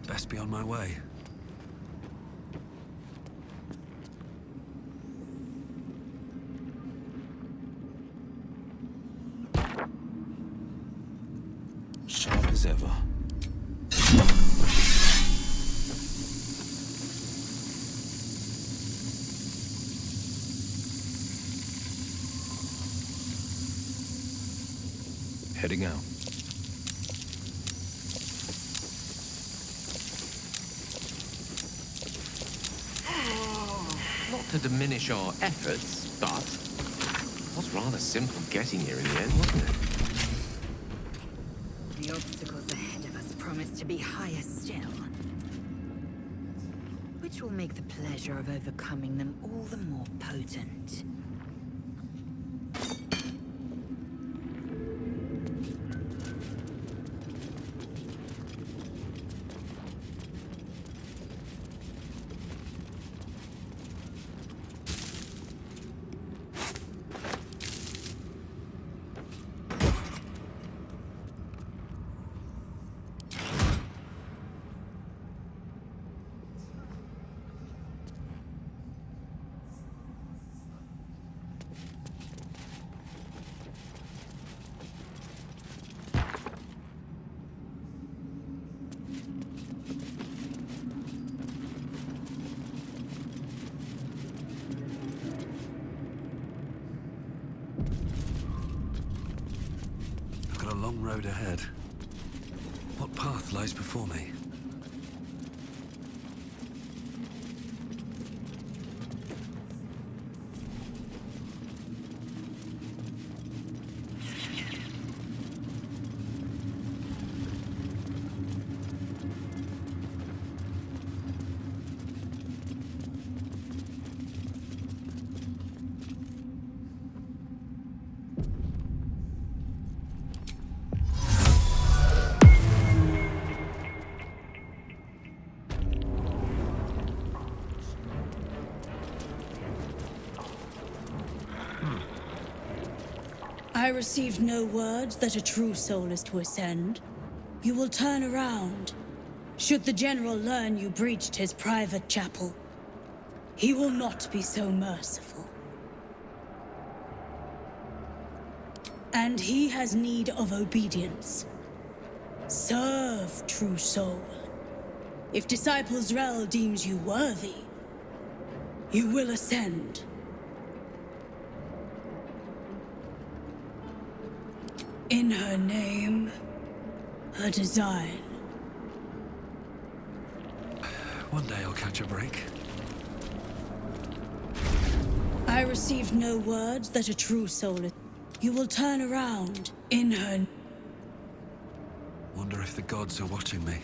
Speaker 3: Best be on my way.
Speaker 13: Sharp as ever.
Speaker 3: Heading out.
Speaker 4: Not to diminish our efforts, but it was rather simple getting here in the end, wasn't it?
Speaker 5: The obstacles ahead of us promise to be higher still, which will make the pleasure of overcoming them all the more potent.
Speaker 3: Got a long road ahead. What path lies before me?
Speaker 7: I received no word that a true soul is to ascend. You will turn around. Should the general learn you breached his private chapel, he will not be so merciful. And he has need of obedience. Serve, true soul. If Disciples Rel deems you worthy, you will ascend. In her name, her design.
Speaker 3: One day I'll catch a break.
Speaker 7: I received no word that a true soul is. You will turn around in her.
Speaker 3: Wonder if the gods are watching me.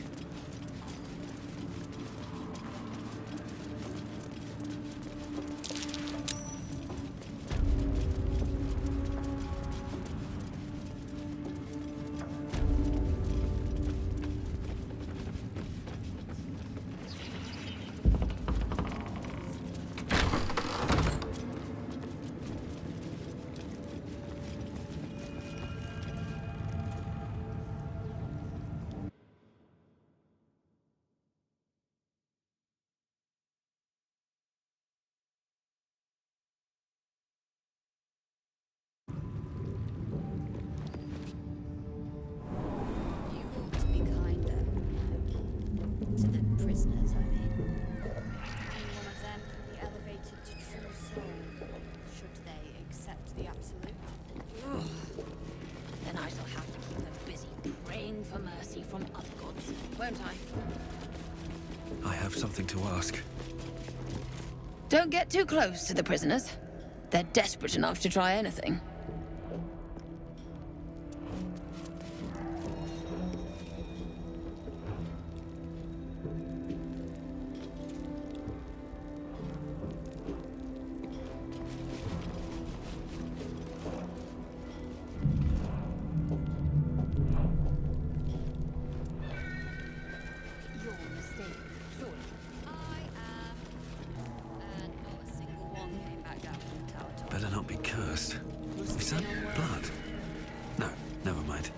Speaker 15: won't I?
Speaker 3: I have something to ask.
Speaker 15: Don't get too close to the prisoners. They're desperate enough to try anything.
Speaker 3: Better not be cursed. Is that blood? No, never mind.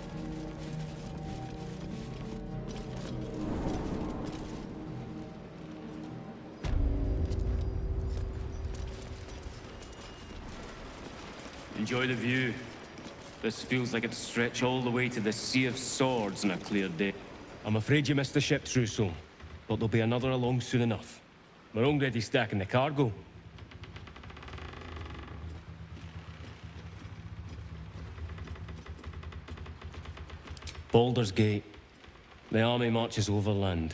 Speaker 1: Enjoy the view. This feels like it'd stretch all the way to the Sea of Swords on a clear day. I'm afraid you missed the ship, Trousseau, but there'll be another along soon enough. We're already stacking the cargo. Baldur's Gate. The army marches overland,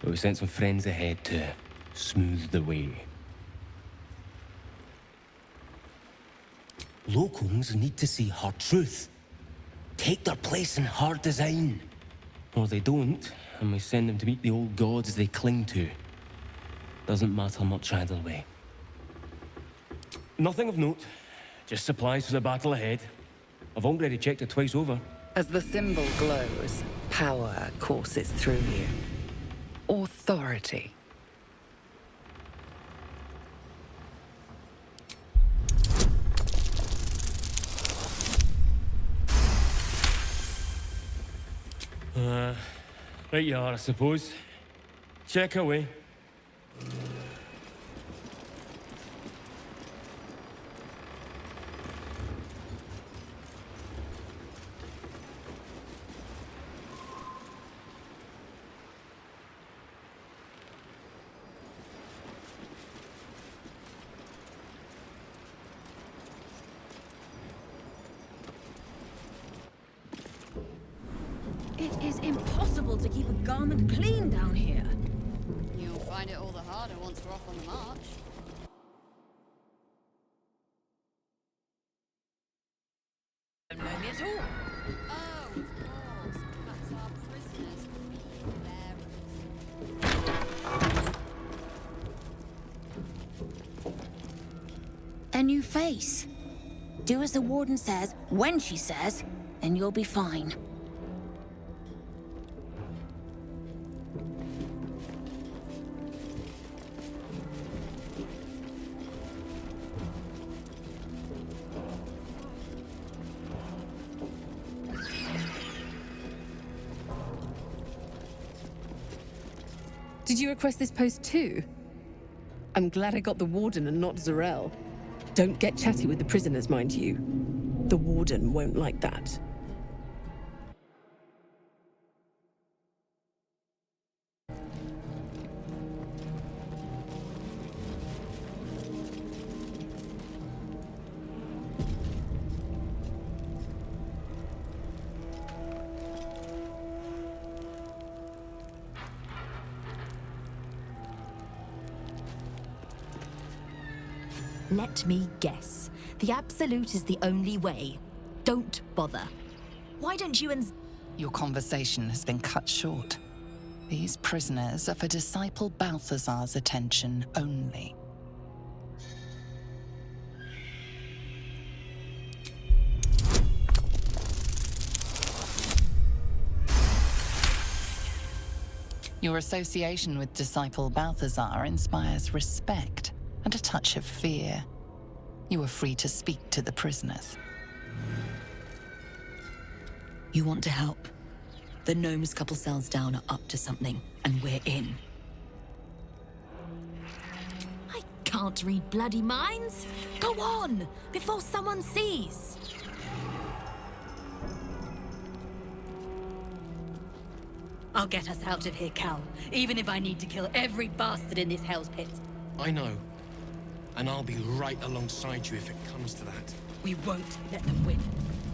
Speaker 1: but we sent some friends ahead to smooth the way. Locals need to see hard truth. Take their place in hard design. Or they don't, and we send them to meet the old gods they cling to. Doesn't matter much either way. Nothing of note. Just supplies for the battle ahead. I've already checked it twice over.
Speaker 2: As the symbol glows, power courses through you. Authority.
Speaker 1: Right you are, I suppose. Check away.
Speaker 12: It is impossible to keep a garment clean down here.
Speaker 15: You'll find it all the harder once we're off on the march.
Speaker 12: Don't know me at all.
Speaker 15: Oh, of course. That's our prisoners, liberarlos.
Speaker 12: A new face. Do as the warden says, when she says, and you'll be fine.
Speaker 19: Did you request this post too? I'm glad I got the warden and not Zarel. Don't get chatty with the prisoners, mind you. The warden won't like that.
Speaker 8: Let me guess. The Absolute is the only way. Don't bother. Why don't you and...
Speaker 2: Your conversation has been cut short. These prisoners are for disciple Balthazar's attention only. Your association with disciple Balthazar inspires respect and a touch of fear. You are free to speak to the prisoners.
Speaker 8: You want to help? The gnomes couple cells down are up to something, and we're in. I can't read bloody minds. Go on, before someone sees. I'll get us out of here, Cal, even if I need to kill every bastard in this hell's pit.
Speaker 1: I know. And I'll be right alongside you if it comes to that.
Speaker 8: We won't let them win.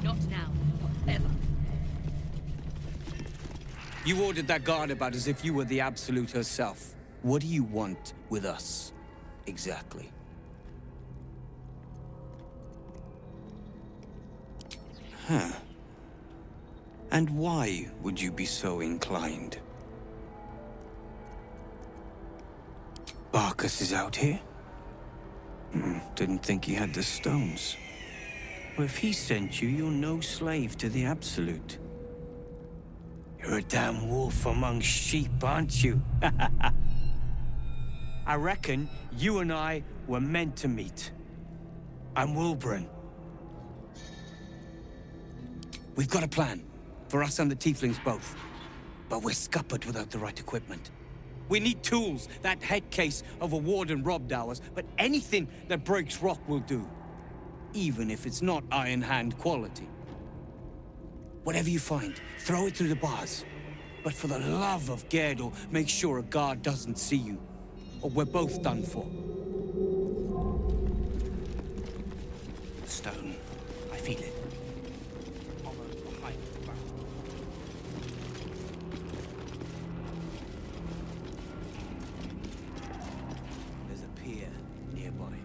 Speaker 8: Not now, not ever.
Speaker 10: You ordered that guard about as if you were the Absolute herself. What do you want with us, exactly? Huh. And why would you be so inclined? Barkus is out here? Didn't think he had the stones. Well, if he sent you, you're no slave to the Absolute. You're a damn wolf among sheep, aren't you? I reckon you and I were meant to meet. I'm Wilburn. We've got a plan. For us and the tieflings both. But we're scuppered without the right equipment. We need tools. That head case of a warden robbed ours, but anything that breaks rock will do. Even if it's not Iron Hand quality. Whatever you find, throw it through the bars. But for the love of Gerdel, make sure a guard doesn't see you. Or we're both done for. Stone. I feel it. Almost behind the back. There's a pier nearby.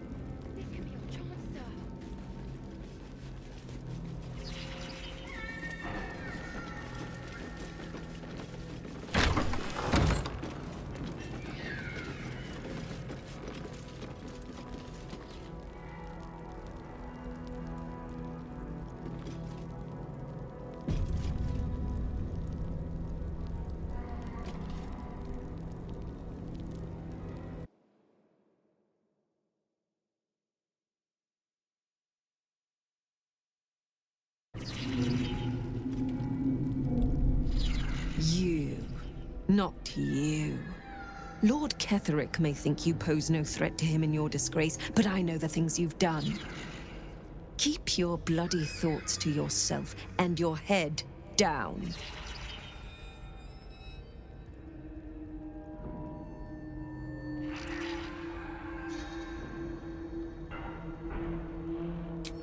Speaker 14: You. Not you. Lord Ketherick may think you pose no threat to him in your disgrace, but I know the things you've done. Keep your bloody thoughts to yourself and your head down.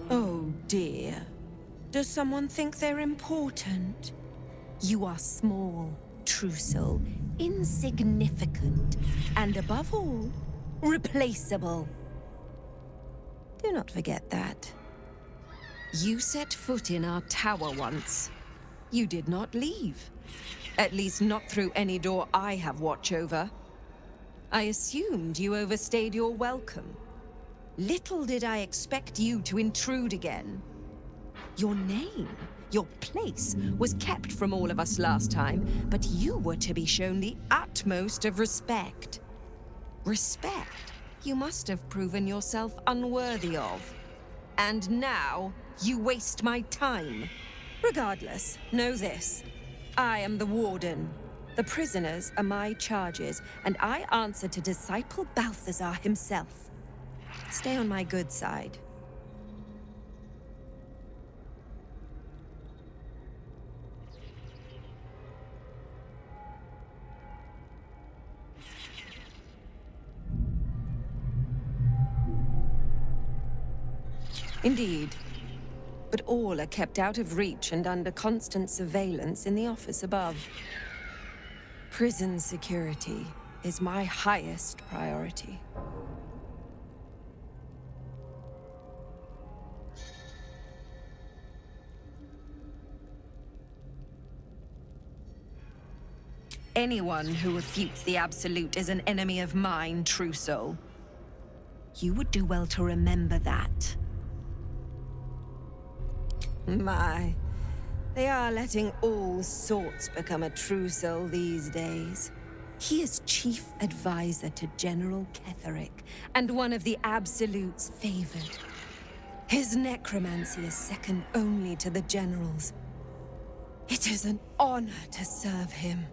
Speaker 14: Oh dear. Does someone think they're important? You are small, Trussell, insignificant, and above all, replaceable. Do not forget that. You set foot in our tower once. You did not leave. At least not through any door I have watch over. I assumed you overstayed your welcome. Little did I expect you to intrude again. Your name, your place, was kept from all of us last time, but you were to be shown the utmost of respect. Respect you must have proven yourself unworthy of. And now, you waste my time. Regardless, know this. I am the Warden. The prisoners are my charges, and I answer to Disciple Balthazar himself. Stay on my good side. Indeed. But all are kept out of reach and under constant surveillance in the office above. Prison security is my highest priority. Anyone who refutes the Absolute is an enemy of mine, true soul. You would do well to remember that. My, they are letting all sorts become a true soul these days. He is chief advisor to General Ketherick, and one of the Absolute's favored. His necromancy is second only to the General's. It is an honor to serve him.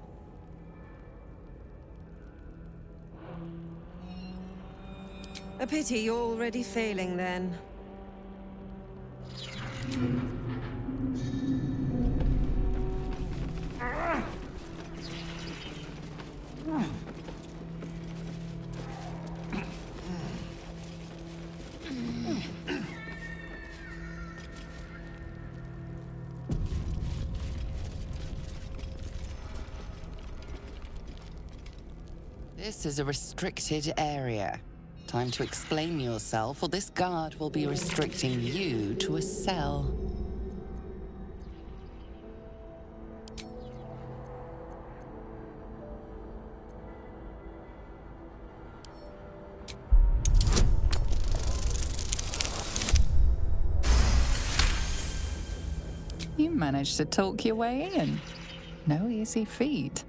Speaker 14: A pity you're already failing, then.
Speaker 2: This is a restricted area. Time to explain yourself, or this guard will be restricting you to a cell. You managed to talk your way in. No easy feat.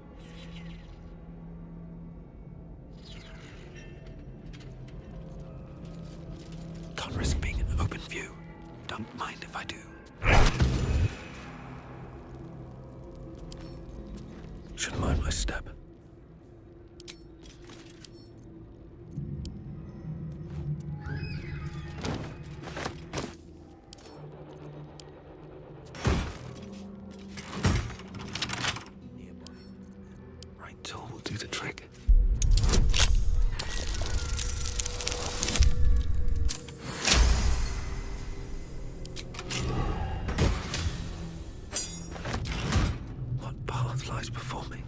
Speaker 3: Can't risk being in open view. Don't mind if I do. Should mind my step. Right tool will do the trick. What path lies before me?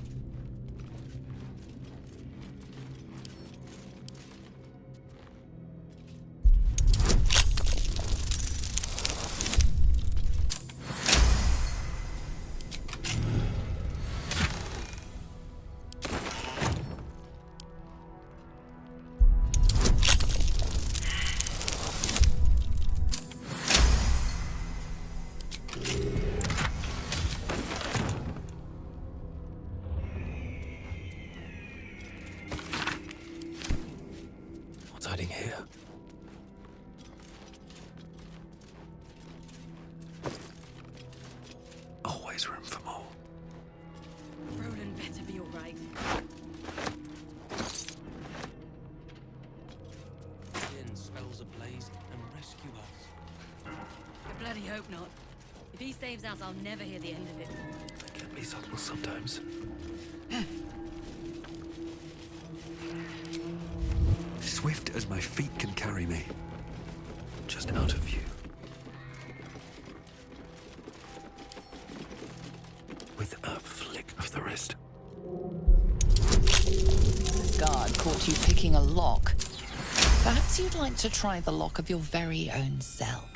Speaker 3: What's hiding here? Always room for more.
Speaker 19: Roland better be all right.
Speaker 10: In spells ablaze and rescue us.
Speaker 19: I bloody hope not. If he saves us, I'll never hear the end of it.
Speaker 3: They can be subtle sometimes. Swift as my feet can carry me. Just out of view. With a flick of the wrist.
Speaker 2: This guard caught you picking a lock. Perhaps you'd like to try the lock of your very own cell.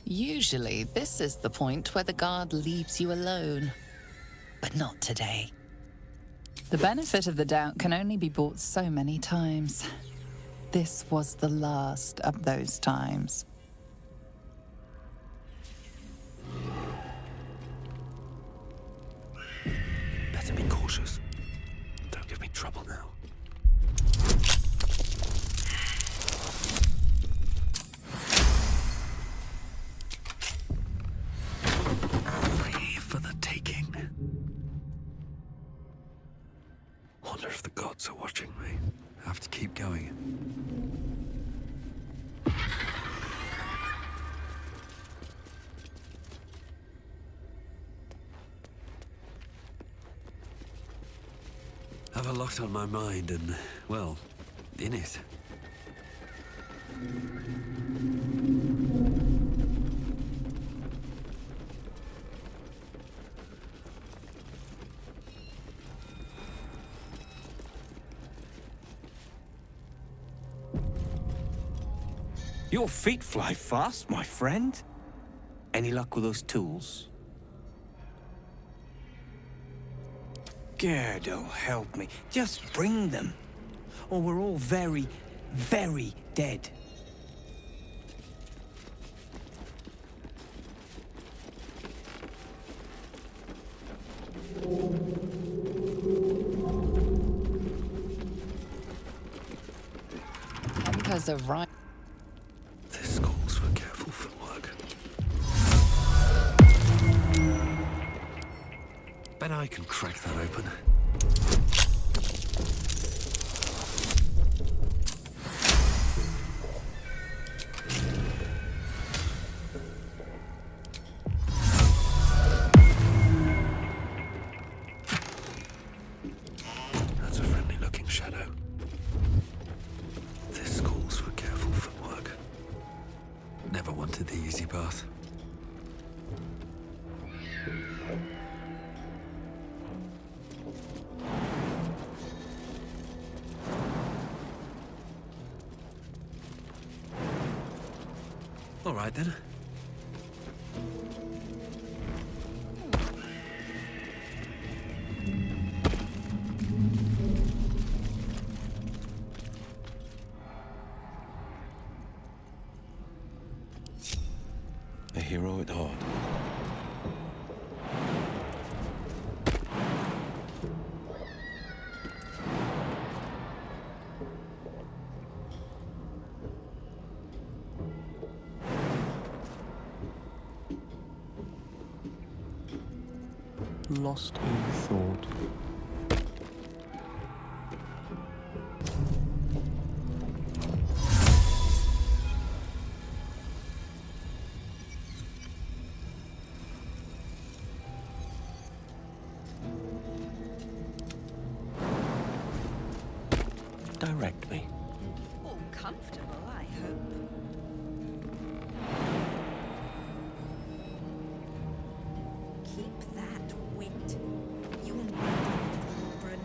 Speaker 2: Usually, this is the point where the guard leaves you alone. But not today. The benefit of the doubt can only be bought so many times. This was the last of those times.
Speaker 3: Better be cautious. Don't give me trouble now. Free for the taking. Wonder if the gods are watching me. Have to keep going. Have a lot on my mind and, well, in it.
Speaker 10: Your feet fly fast, my friend. Any luck with those tools? Gerdo, help me. Just bring them. Or we're all very, very dead.
Speaker 2: Because of right.
Speaker 3: This calls for careful footwork. Bet I can crack that open. That's a friendly-looking shadow. This calls for careful footwork. Never wanted the easy path. All right, then.
Speaker 13: A hero at heart.
Speaker 1: Lost in thought. Direct me.
Speaker 14: All comfortable, I hope. Keep that wit. You'll need it, Brun.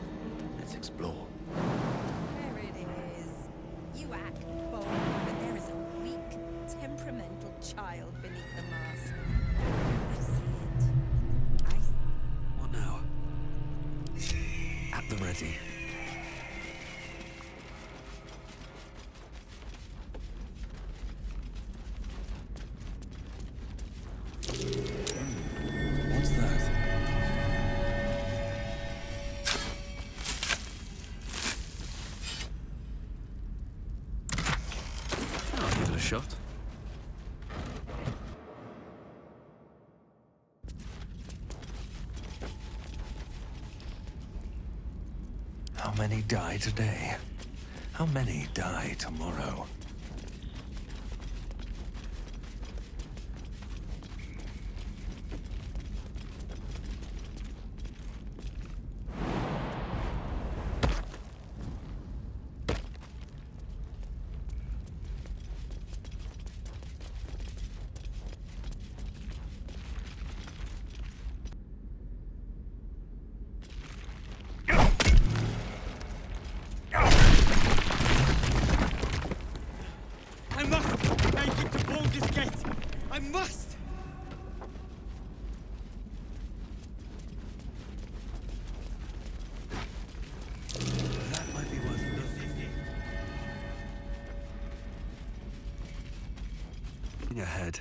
Speaker 1: Let's explore.
Speaker 14: There it is. You act bold, but there is a weak, temperamental child beneath the mask. I see it.
Speaker 3: What now? At the ready.
Speaker 13: What's that?
Speaker 3: I'll give it a shot. How many die today? How many die tomorrow?
Speaker 10: I must make it to Baldur's Gate! I must!
Speaker 3: That might be worth looking ahead.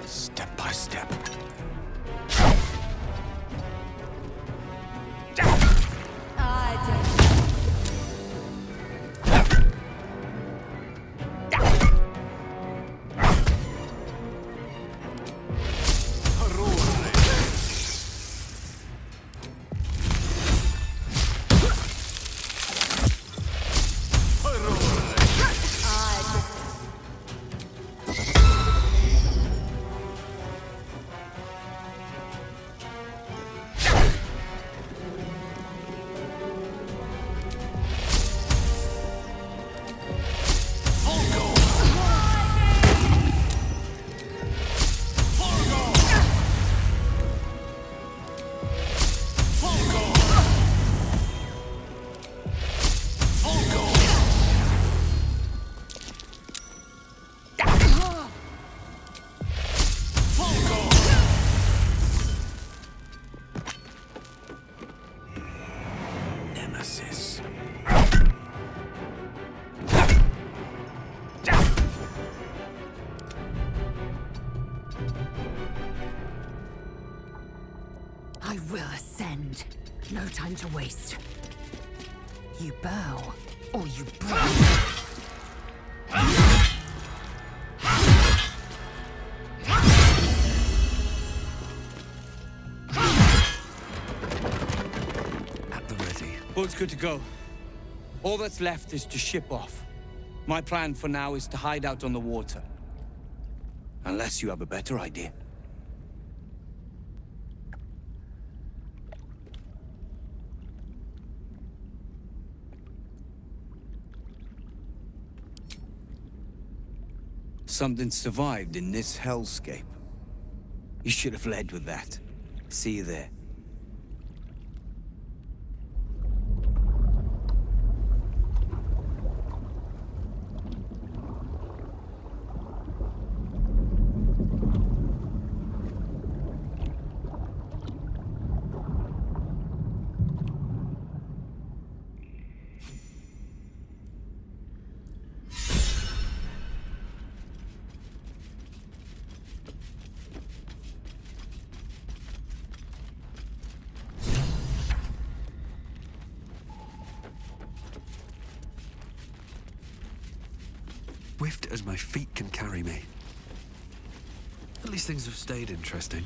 Speaker 3: Step by step.
Speaker 5: I will ascend. No time to waste. You bow, or you break.
Speaker 10: Boat's good to go. All that's left is to ship off. My plan for now is to hide out on the water. Unless you have a better idea. Something survived in this hellscape. You should have led with that. See you there.
Speaker 13: Swift as my feet can carry me. At least things have stayed interesting.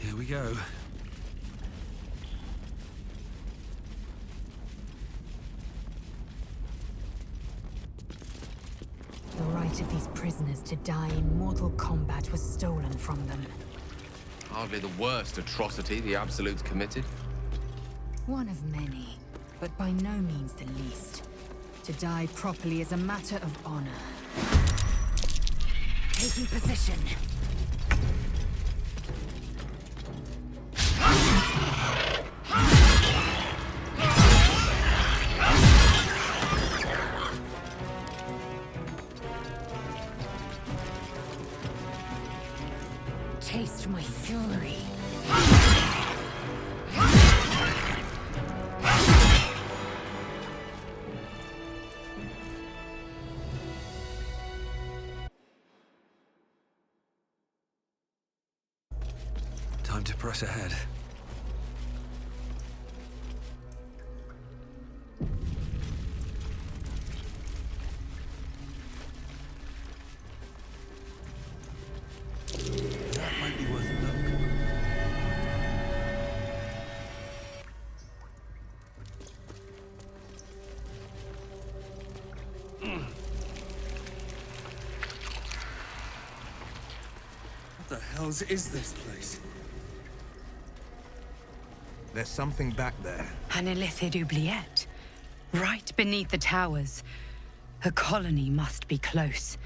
Speaker 13: Here we go.
Speaker 5: The right of these prisoners to die in mortal combat was stolen from them.
Speaker 4: Hardly the worst atrocity the Absolutes committed.
Speaker 5: One of many, but by no means the least. To die properly is a matter of honor. Taking position. Taste my fury.
Speaker 13: Time to press ahead. That might be worth a look.
Speaker 3: What the hells is this place?
Speaker 18: There's something back there.
Speaker 5: An illithid oubliette. Right beneath the towers. A colony must be close.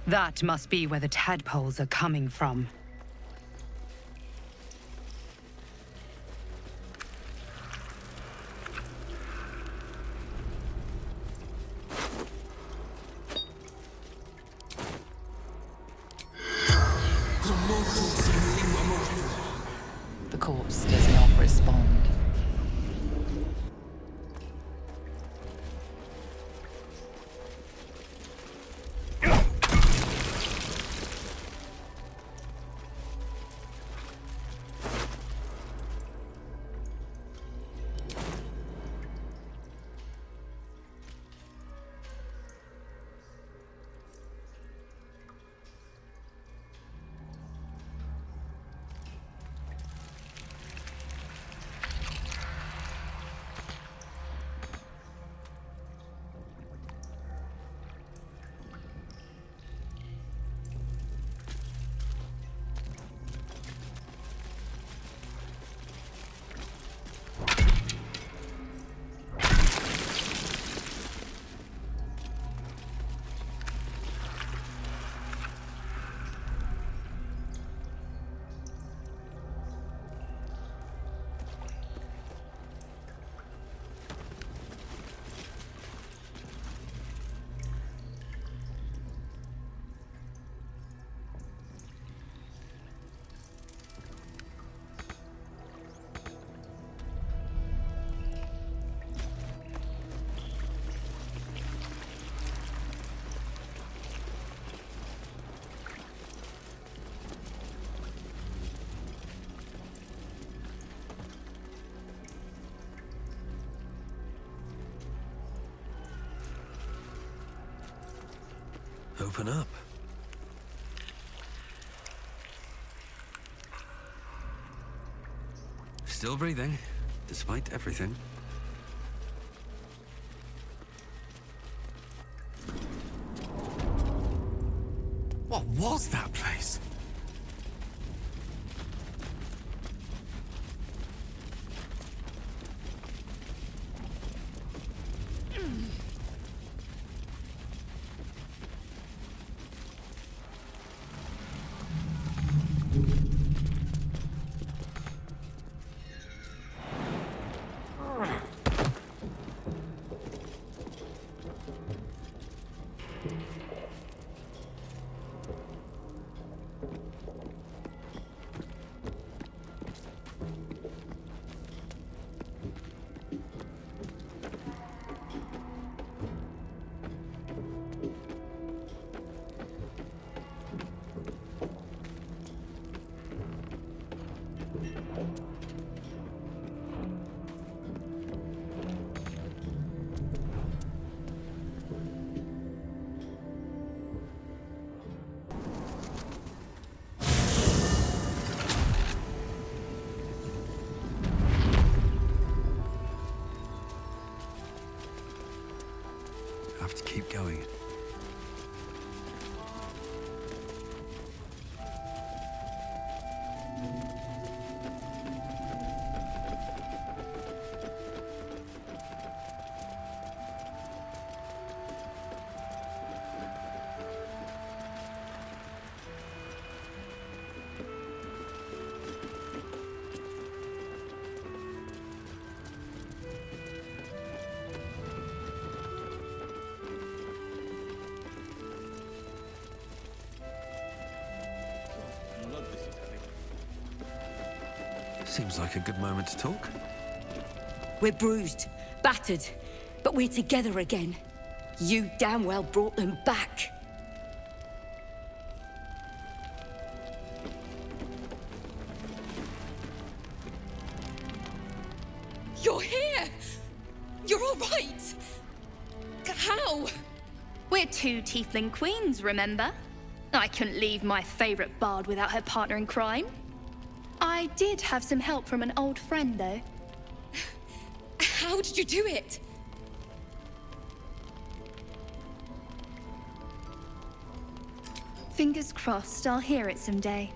Speaker 5: That must be where the tadpoles are coming from.
Speaker 2: The corpse does not respond.
Speaker 13: Open up. Still breathing, despite everything.
Speaker 3: What was that place?
Speaker 13: Have to keep going. Seems like a good moment to talk.
Speaker 11: We're bruised, battered, but we're together again. You damn well brought them back. You're here! You're all right! How?
Speaker 16: We're two tiefling queens, remember? I couldn't leave my favorite bard without her partner in crime. I did have some help from an old friend, though.
Speaker 11: How did you do it?
Speaker 16: Fingers crossed I'll hear it someday.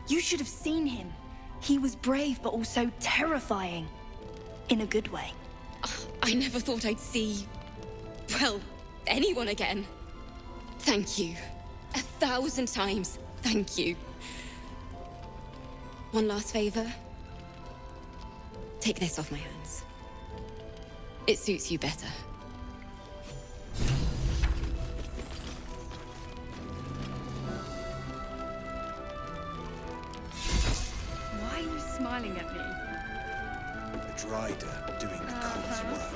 Speaker 16: You should have seen him. He was brave, but also terrifying. In a good way.
Speaker 11: I never thought I'd see, well, anyone again. Thank you. 1,000 times, thank you. One last favor. Take this off my hands. It suits you better.
Speaker 16: Why are you smiling at me?
Speaker 17: The Drider doing the God's work.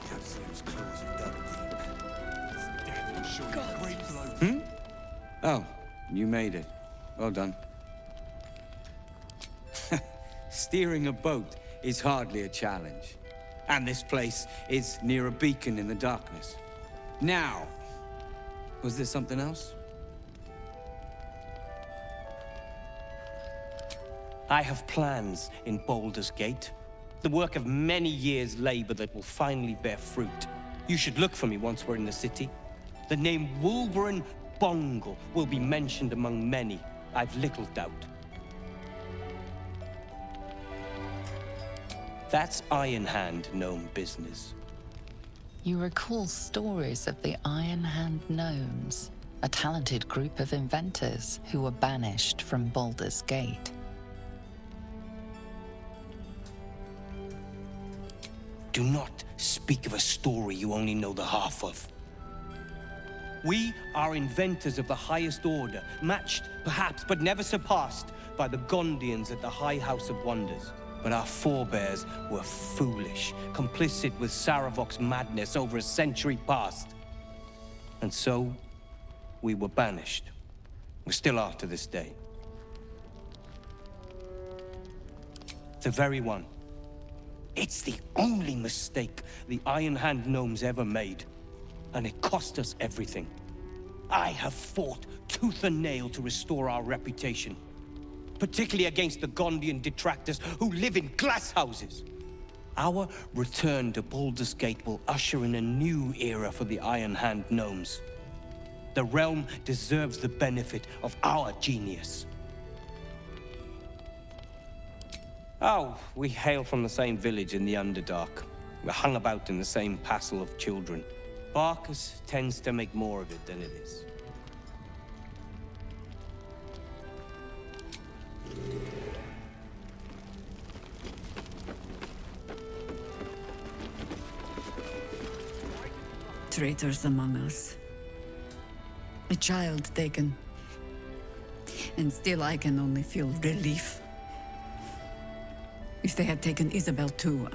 Speaker 17: The Absolute's claws have dug deep. It's death and surely a great blow.
Speaker 10: Oh, you made it. Well done. Steering a boat is hardly a challenge. And this place is near a beacon in the darkness. Now, was there something else?
Speaker 1: I have plans in Baldur's Gate. The work of many years' labor that will finally bear fruit. You should look for me once we're in the city. The name Wulbren Bongle will be mentioned among many, I've little doubt. That's Iron Hand gnome business.
Speaker 2: You recall stories of the Iron Hand gnomes, a talented group of inventors who were banished from Baldur's Gate.
Speaker 1: Do not speak of a story you only know the half of. We are inventors of the highest order, matched, perhaps, but never surpassed by the Gondians at the High House of Wonders. But our forebears were foolish, complicit with Saravok's madness over a century past. And so, we were banished. We still are to this day. The very one. It's the only mistake the Iron Hand gnomes ever made. And it cost us everything.
Speaker 10: I have fought tooth and nail to restore our reputation, particularly against the Gondian detractors who live in glass houses. Our return to Baldur's Gate will usher in a new era for the Iron Hand gnomes. The realm deserves the benefit of our genius. Oh, we hail from the same village in the Underdark. We're hung about in the same passel of children. Barkus tends to make more of it than it is.
Speaker 5: Traitors among us. A child taken. And still I can only feel relief. If they had taken Isabel too,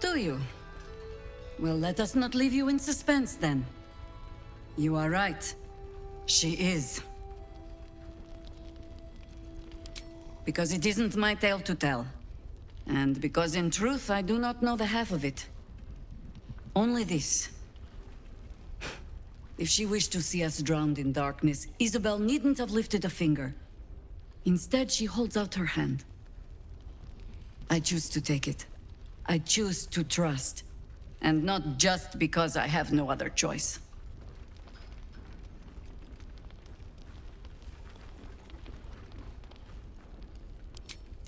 Speaker 5: Do you? Well, let us not leave you in suspense then. You are right. She is. Because it isn't my tale to tell. And because in truth, I do not know the half of it. Only this. If she wished to see us drowned in darkness, Isabel needn't have lifted a finger. Instead, she holds out her hand. I choose to take it. I choose to trust. And not just because I have no other choice.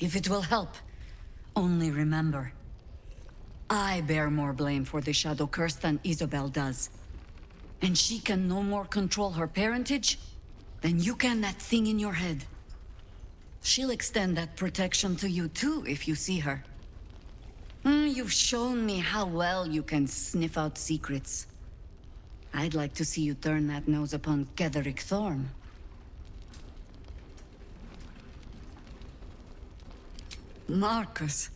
Speaker 5: If it will help, only remember, I bear more blame for the Shadow Curse than Isabel does. And she can no more control her parentage than you can that thing in your head. She'll extend that protection to you too if you see her. You've shown me how well you can sniff out secrets. I'd like to see you turn that nose upon Ketheric Thorn. Marcus.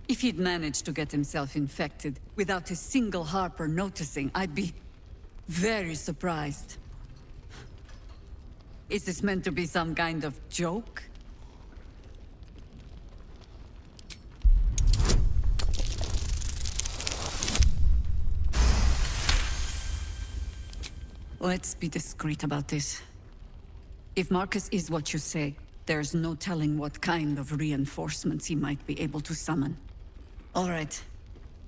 Speaker 5: If he'd managed to get himself infected without a single Harper noticing, I'd be very surprised. Is this meant to be some kind of joke? Let's be discreet about this. If Marcus is what you say, there's no telling what kind of reinforcements he might be able to summon. All right.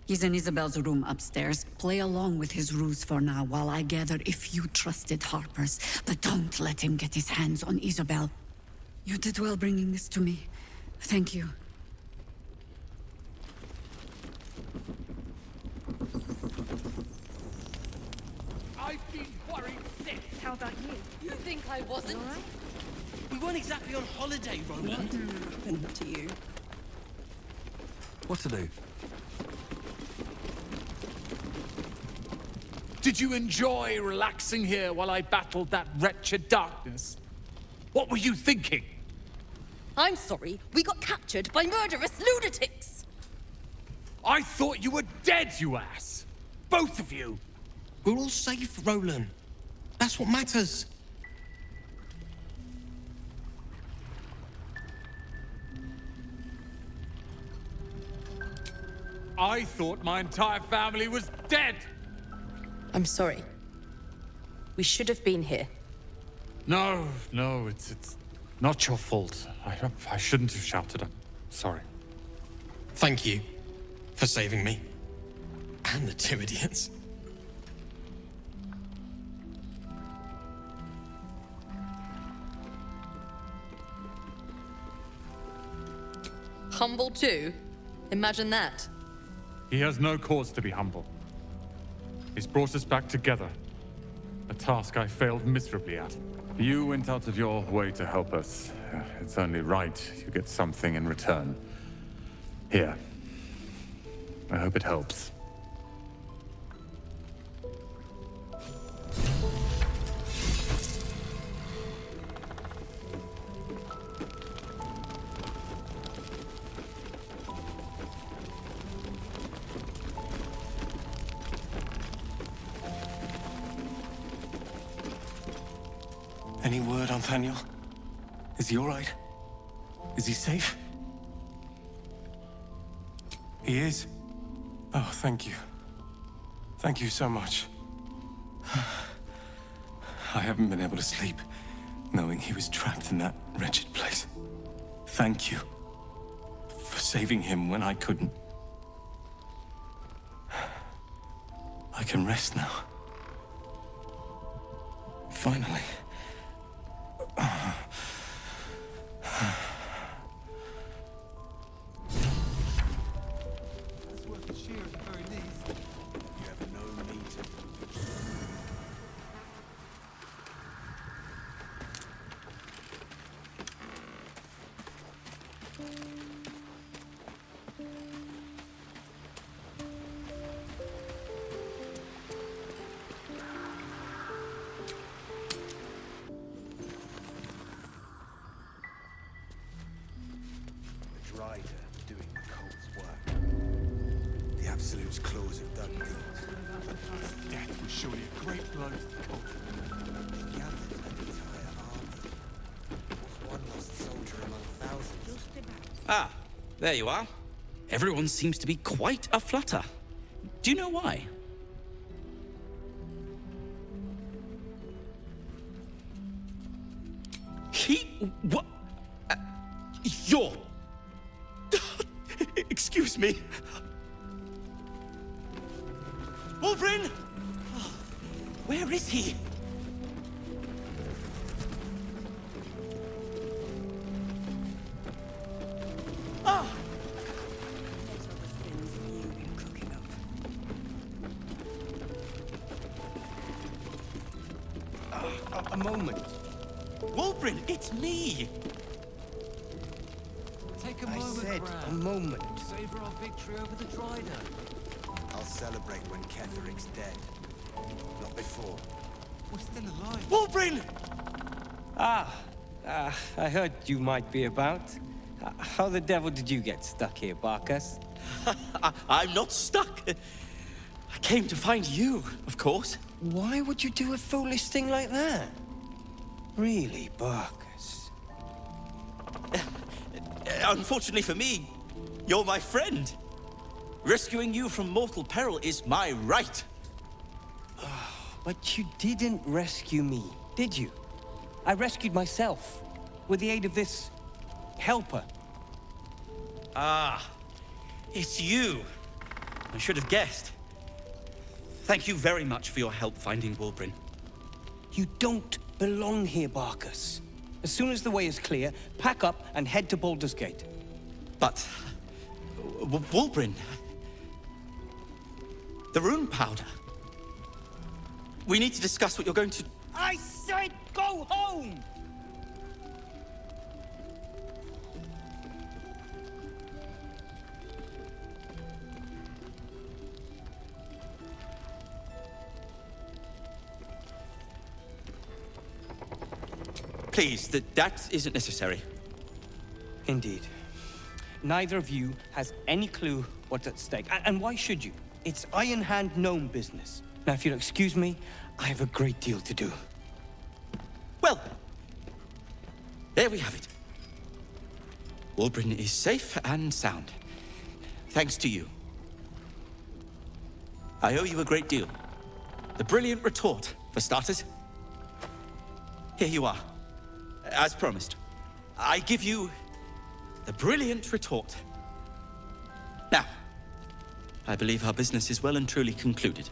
Speaker 5: He's in Isabel's room upstairs. Play along with his ruse for now while I gather a few trusted Harpers. But don't let him get his hands on Isabel. You did well bringing this to me. Thank you.
Speaker 10: I've been worried sick.
Speaker 9: How about you?
Speaker 19: You think I wasn't?
Speaker 10: We weren't exactly on holiday, Roland.
Speaker 19: What happened to you?
Speaker 13: What to do?
Speaker 6: Did you enjoy relaxing here while I battled that wretched darkness? What were you thinking?
Speaker 19: I'm sorry, we got captured by murderous lunatics!
Speaker 6: I thought you were dead, you ass! Both of you!
Speaker 1: We're all safe, Roland. That's what matters.
Speaker 6: I thought my entire family was dead!
Speaker 20: I'm sorry. We should have been here.
Speaker 6: No, it's not your fault. I shouldn't have shouted. I'm sorry.
Speaker 1: Thank you for saving me. And the two idiots.
Speaker 20: Humble too? Imagine that.
Speaker 6: He has no cause to be humble. He's brought us back together. A task I failed miserably at. You went out of your way to help us. It's only right you get something in return. Here. I hope it helps.
Speaker 1: Any word on Thaniel? Is he all right? Is he safe? He is.
Speaker 21: Oh, thank you. Thank you so much. I haven't been able to sleep, knowing he was trapped in that wretched place. Thank you for saving him when I couldn't. I can rest now. Finally.
Speaker 17: That's worth a cheer at the very least. You have no need to. Rider doing the cult's work. The Absolute's claws have dug deep.
Speaker 3: Death was surely a great blow to the cult.
Speaker 17: They gathered an entire army. What's one lost soldier among thousands?
Speaker 10: Ah, there you are. Everyone seems to be quite aflutter. Do you know why? What? You're... Excuse me. Wolverine! Where is he? Ah! A moment. Wolverine, it's me!
Speaker 17: Take a moment, a moment.
Speaker 10: Savor our victory over the Drider.
Speaker 17: I'll celebrate when Ketheric's dead. Not before.
Speaker 3: We're still alive.
Speaker 10: Wolverine!
Speaker 22: I heard you might be about. How the devil did you get stuck here, Barkus?
Speaker 10: I'm not stuck. I came to find you, of course.
Speaker 22: Why would you do a foolish thing like that? Really, Barkus?
Speaker 10: Unfortunately for me, you're my friend. Rescuing you from mortal peril is my right.
Speaker 22: But you didn't rescue me, did you? I rescued myself, with the aid of this helper.
Speaker 10: Ah, it's you. I should have guessed. Thank you very much for your help finding Wolverine.
Speaker 22: You don't belong here, Barkus. As soon as the way is clear, pack up and head to Baldur's Gate.
Speaker 10: But... Wolverine... The rune powder... We need to discuss what you're going to...
Speaker 22: I said go home!
Speaker 10: Please, that isn't necessary.
Speaker 22: Indeed. Neither of you has any clue what's at stake. And why should you? It's Iron Hand gnome business. Now, if you'll excuse me, I have a great deal to do.
Speaker 10: Well, there we have it. Wolverine is safe and sound. Thanks to you. I owe you a great deal. The brilliant retort, for starters. Here you are. As promised, I give you the brilliant retort. Now, I believe our business is well and truly concluded.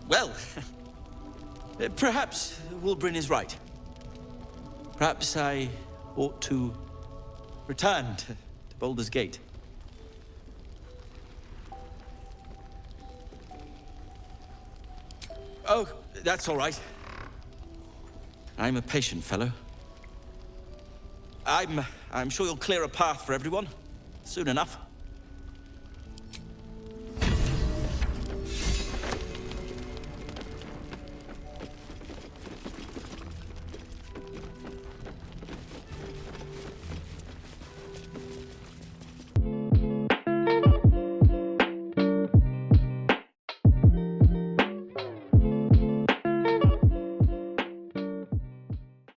Speaker 10: Well, perhaps Wolverine is right. Perhaps I ought to return to Baldur's Gate. Oh, that's all right. I'm a patient fellow. I'm sure you'll clear a path for everyone soon enough.